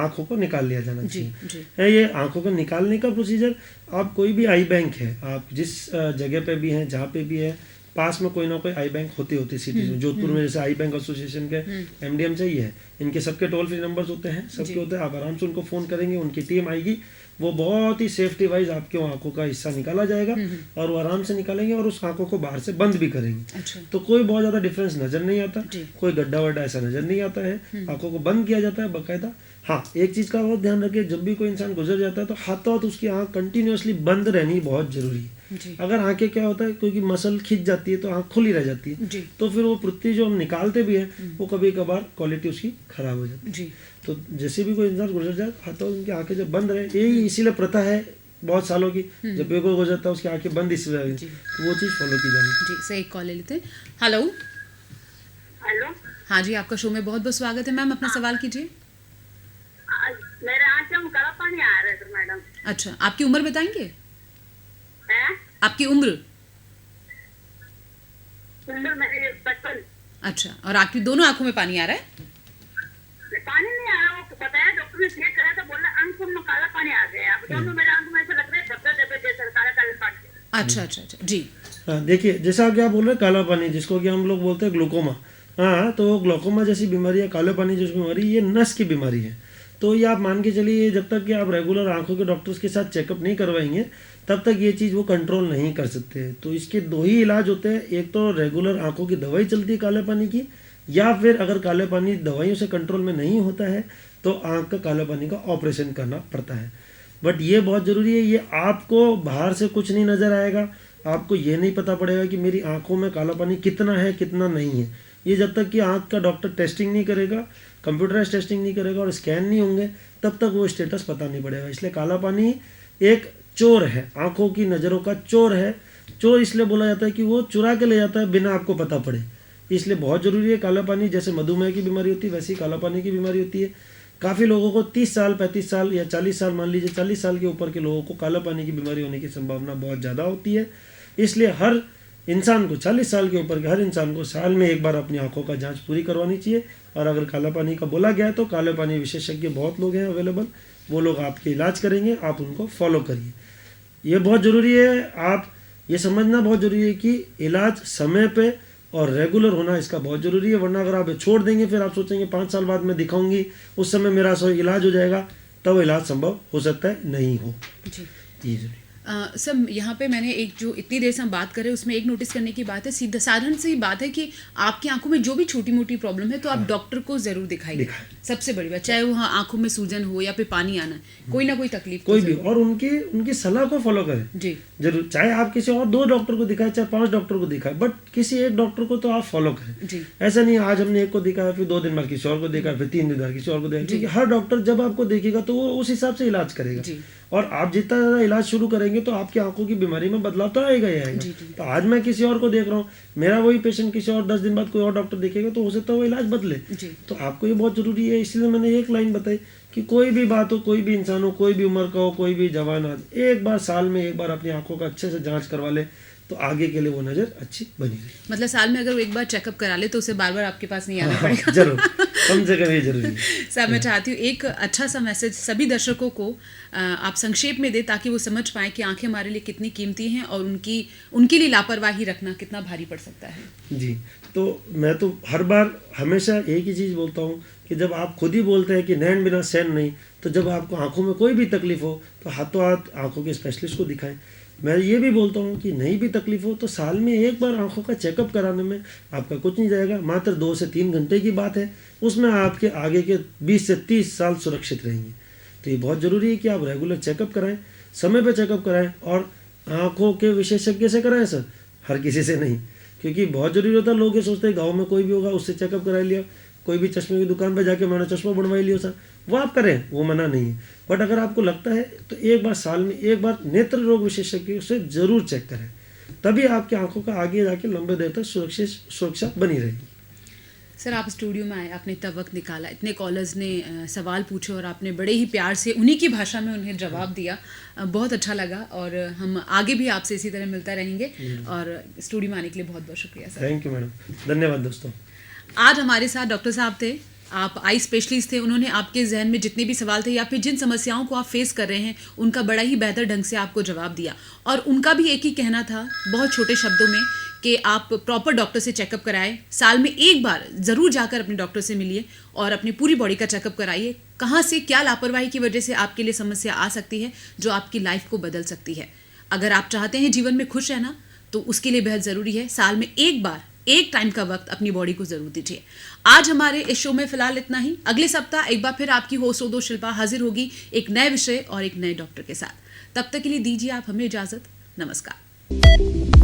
आंखों को निकाल लिया जाना चाहिए। ये आंखों को निकालने का प्रोसीजर, आप कोई भी आई बैंक है, आप जिस जगह पे भी हैं, जहाँ पे भी है, पास में कोई ना कोई आई बैंक होती सिटीज में। जोधपुर में जैसे आई बैंक एसोसिएशन के एमडीएम से ही है, इनके सबके टोल फ्री नंबर्स होते हैं, सबके होते हैं। आप आराम से उनको फ़ोन करेंगे, उनकी टीम आएगी, वो बहुत ही सेफ्टी वाइज आपके आंखों का हिस्सा निकाला जाएगा, और वो आराम से निकालेंगे और उस आंखों को बाहर से बंद भी करेंगे। तो कोई बहुत ज़्यादा डिफरेंस नज़र नहीं आता, कोई गड्ढा वड्ढा ऐसा नज़र नहीं आता है। आंखों को बंद किया जाता है बाकायदा। हाँ, एक चीज़ का बहुत ध्यान रखिए, जब भी कोई इंसान गुजर जाता है तो हाथों हाथ उसकी आंख कंटिन्यूसली बंद रहनी बहुत जरूरी है। अगर आंखें क्या होता है, क्योंकि मसल खिंच जाती है तो आंख खुली रह जाती है, तो फिर वो पृथ्वी जो हम निकालते भी हैं वो कभी कभार क्वालिटी उसकी खराब हो जाती है। तो जैसे भी कोई इंसान गुजर जाए, हाथों उनकी आंखें जब बंद रहे, यही इसीलिए प्रथा है बहुत सालों की, जब भी कोई गुजरता है उसकी आंखें बंद इसलिए, तो वो चीज़ फॉलो की जानी। जी, सही कॉल ले लेते हैं। हेलो। हाँ जी, आपका शो में बहुत बहुत स्वागत है मैम, अपना सवाल कीजिए। मेरे आंखें में काला पानी आ रहा है मैडम। अच्छा, आपकी उम्र बताएंगे? हैं? आपकी उम्र? उम्र मेरी 55। अच्छा, और आपकी दोनों आंखों में पानी आ रहा है? पानी नहीं आ रहा, वो बताया डॉक्टर ने, चेक करा तो बोला आंखों में काला पानी आ गया। अब दोनों मेरे आंखों में ऐसा लग रहा है धब्बे जैसे काला पानी। अच्छा जी। हाँ, देखिए जैसा आप क्या बोल रहे हैं, काला पानी जिसको कि हम लोग बोलते हैं ग्लूकोमा। हाँ, तो ग्लूकोमा जैसी बीमारी है, काले पानी जैसी बीमारी, ये नस की बीमारी है। तो ये आप मान के चलिए, जब तक कि आप रेगुलर आंखों के डॉक्टर्स के साथ चेकअप नहीं करवाएंगे तब तक ये चीज़ वो कंट्रोल नहीं कर सकते। तो इसके 2 ही इलाज होते हैं, एक तो रेगुलर आंखों की दवाई चलती है काले पानी की, या फिर अगर काले पानी दवाइयों से कंट्रोल में नहीं होता है तो आंख का काले पानी का ऑपरेशन करना पड़ता है। बट ये बहुत ज़रूरी है, ये आपको बाहर से कुछ नहीं नज़र आएगा, आपको ये नहीं पता पड़ेगा कि मेरी आंखों में काला पानी कितना है कितना नहीं है। ये जब तक कि आंख का डॉक्टर टेस्टिंग नहीं करेगा, कंप्यूटराइज टेस्टिंग नहीं करेगा और स्कैन नहीं होंगे, तब तक वो स्टेटस पता नहीं पड़ेगा। इसलिए काला पानी एक चोर है, आंखों की नज़रों का चोर है। चोर इसलिए बोला जाता है कि वो चुरा के ले जाता है बिना आपको पता पड़े। इसलिए बहुत ज़रूरी है काला पानी। जैसे मधुमेह की बीमारी होती है वैसे ही काला पानी की बीमारी होती है। काफ़ी लोगों को 30 साल 35 साल या 40 साल, मान लीजिए 40 साल के ऊपर के लोगों को काला पानी की बीमारी होने की संभावना बहुत ज़्यादा होती है। इसलिए हर इंसान को, 40 साल के ऊपर के हर इंसान को साल में एक बार अपनी आंखों का जांच पूरी करवानी चाहिए। और अगर काला पानी का बोला गया तो काले पानी विशेषज्ञ बहुत लोग हैं अवेलेबल, वो लोग आपके इलाज करेंगे, आप उनको फॉलो करिए। ये बहुत ज़रूरी है, आप ये समझना बहुत ज़रूरी है कि इलाज समय पे और रेगुलर होना इसका बहुत ज़रूरी है। वरना अगर आप छोड़ देंगे, फिर आप सोचेंगे 5 साल बाद मैं दिखाऊंगी, उस समय मेरा इलाज हो जाएगा, तब इलाज संभव हो सकता है, नहीं हो। जी ये जरूरी। सर यहाँ पे मैंने एक जो इतनी देर से हम बात कर रहे हैं उसमें एक नोटिस करने की बात है, सीधा साधारण सी बात है कि आपकी आंखों में जो भी छोटी मोटी प्रॉब्लम है तो आप डॉक्टर को जरूर दिखाइए। सबसे बड़ी बात, चाहे वो आंखों में सूजन हो या फिर पानी आना, कोई ना कोई तकलीफ कोई भी, और उनकी सलाह को फॉलो करें जी जरूर। चाहे आप किसी और 2 डॉक्टर को दिखाएं, चाहे 5 डॉक्टर को दिखाएं, बट किसी एक डॉक्टर को तो आप फॉलो करें जी। ऐसा नहीं आज हमने एक को दिखाया, फिर 2 दिन बाद किसी और को दिखाया, फिर 3 दिन बाद किसी और को दिखाया, क्योंकि हर डॉक्टर जब आपको देखेगा तो वो उस हिसाब से इलाज करेगा। और आप जितना ज़्यादा इलाज शुरू करेंगे तो आपकी आंखों की बीमारी में बदलाव तो आएगा ही आएगा। तो आज मैं किसी और को देख रहा हूँ, मेरा वही पेशेंट किसी और 10 दिन बाद कोई और डॉक्टर देखेगा तो हो सकता है वो इलाज बदले। तो आपको ये बहुत जरूरी है, इसलिए मैंने एक लाइन बताई कि कोई भी बात हो, कोई भी इंसान हो, कोई भी उम्र का हो, कोई भी जवान हो, एक बार साल में एक बार अपनी आंखों का अच्छे से जांच करवा ले तो आगे के लिए वो नज़र अच्छी बनी रही। मतलब साल में अगर वो एक बार चेकअप करा ले तो उसे बार बार आपके पास नहीं आना पड़ेगा। जरूर, कम से कम ये जरूरी है। सर मैं चाहती हूँ एक अच्छा सा मैसेज सभी दर्शकों को आप संक्षेप में दे ताकि वो समझ पाएं कि आंखें हमारे लिए कितनी कीमती हैं और उनके लिए लापरवाही रखना कितना भारी पड़ सकता है। जी, तो मैं तो हर बार हमेशा एक ही चीज़ बोलता हूँ कि जब आप खुद ही बोलते हैं कि नैन बिना सैन नहीं, तो जब आपको आंखों में कोई भी तकलीफ हो तो हाथों हाथ आंखों के स्पेशलिस्ट को दिखाएं। मैं ये भी बोलता हूँ कि नहीं भी तकलीफ हो तो साल में एक बार आंखों का चेकअप कराने में आपका कुछ नहीं जाएगा, मात्र 2 से 3 घंटे की बात है, उसमें आपके आगे के 20 से 30 साल सुरक्षित रहेंगे। तो ये बहुत ज़रूरी है कि आप रेगुलर चेकअप कराएं, समय पर चेकअप कराएं, और आंखों के विशेषज्ञ से कराएं सर, हर किसी से नहीं, क्योंकि बहुत ज़रूरी होता है। लोग ये सोचते हैं गाँव में कोई भी होगा उससे चेकअप करा लिया, कोई भी चश्मे की दुकान पर जाके मैंने चश्मा बनवाई लिया सर, वो आप करें, वो मना नहीं है। बट अगर आपको लगता है तो एक बार साल में एक बार नेत्र रोग विशेषज्ञ से जरूर चेक करें, तभी आपकी आंखों का आगे जाके लंबे देर तक सुरक्षा बनी रहेगी। सर आप स्टूडियो में आए, आपने इतना वक्त निकाला, इतने कॉलर्स ने सवाल पूछे और आपने बड़े ही प्यार से उन्हीं की भाषा में उन्हें जवाब दिया, बहुत अच्छा लगा। और हम आगे भी आपसे इसी तरह मिलता रहेंगे, और स्टूडियो में आने के लिए बहुत बहुत शुक्रिया सर। थैंक यू मैडम, धन्यवाद दोस्तों। आज हमारे साथ डॉक्टर साहब थे, आप आई स्पेशलिस्ट थे। उन्होंने आपके जहन में जितने भी सवाल थे या फिर जिन समस्याओं को आप फेस कर रहे हैं उनका बड़ा ही बेहतर ढंग से आपको जवाब दिया। और उनका भी एक ही कहना था बहुत छोटे शब्दों में कि आप प्रॉपर डॉक्टर से चेकअप कराएं, साल में एक बार ज़रूर जाकर अपने डॉक्टर से मिलिए और अपनी पूरी बॉडी का चेकअप कराइए। कहाँ से क्या लापरवाही की वजह से आपके लिए समस्या आ सकती है जो आपकी लाइफ को बदल सकती है। अगर आप चाहते हैं जीवन में खुश रहना तो उसके लिए बेहद ज़रूरी है साल में एक बार एक टाइम का वक्त अपनी बॉडी को जरूर दीजिए। आज हमारे इस शो में फिलहाल इतना ही। अगले सप्ताह एक बार फिर आपकी होस्ट ओदो शिल्पा हाजिर होगी एक नए विषय और एक नए डॉक्टर के साथ। तब तक के लिए दीजिए आप हमें इजाजत। नमस्कार।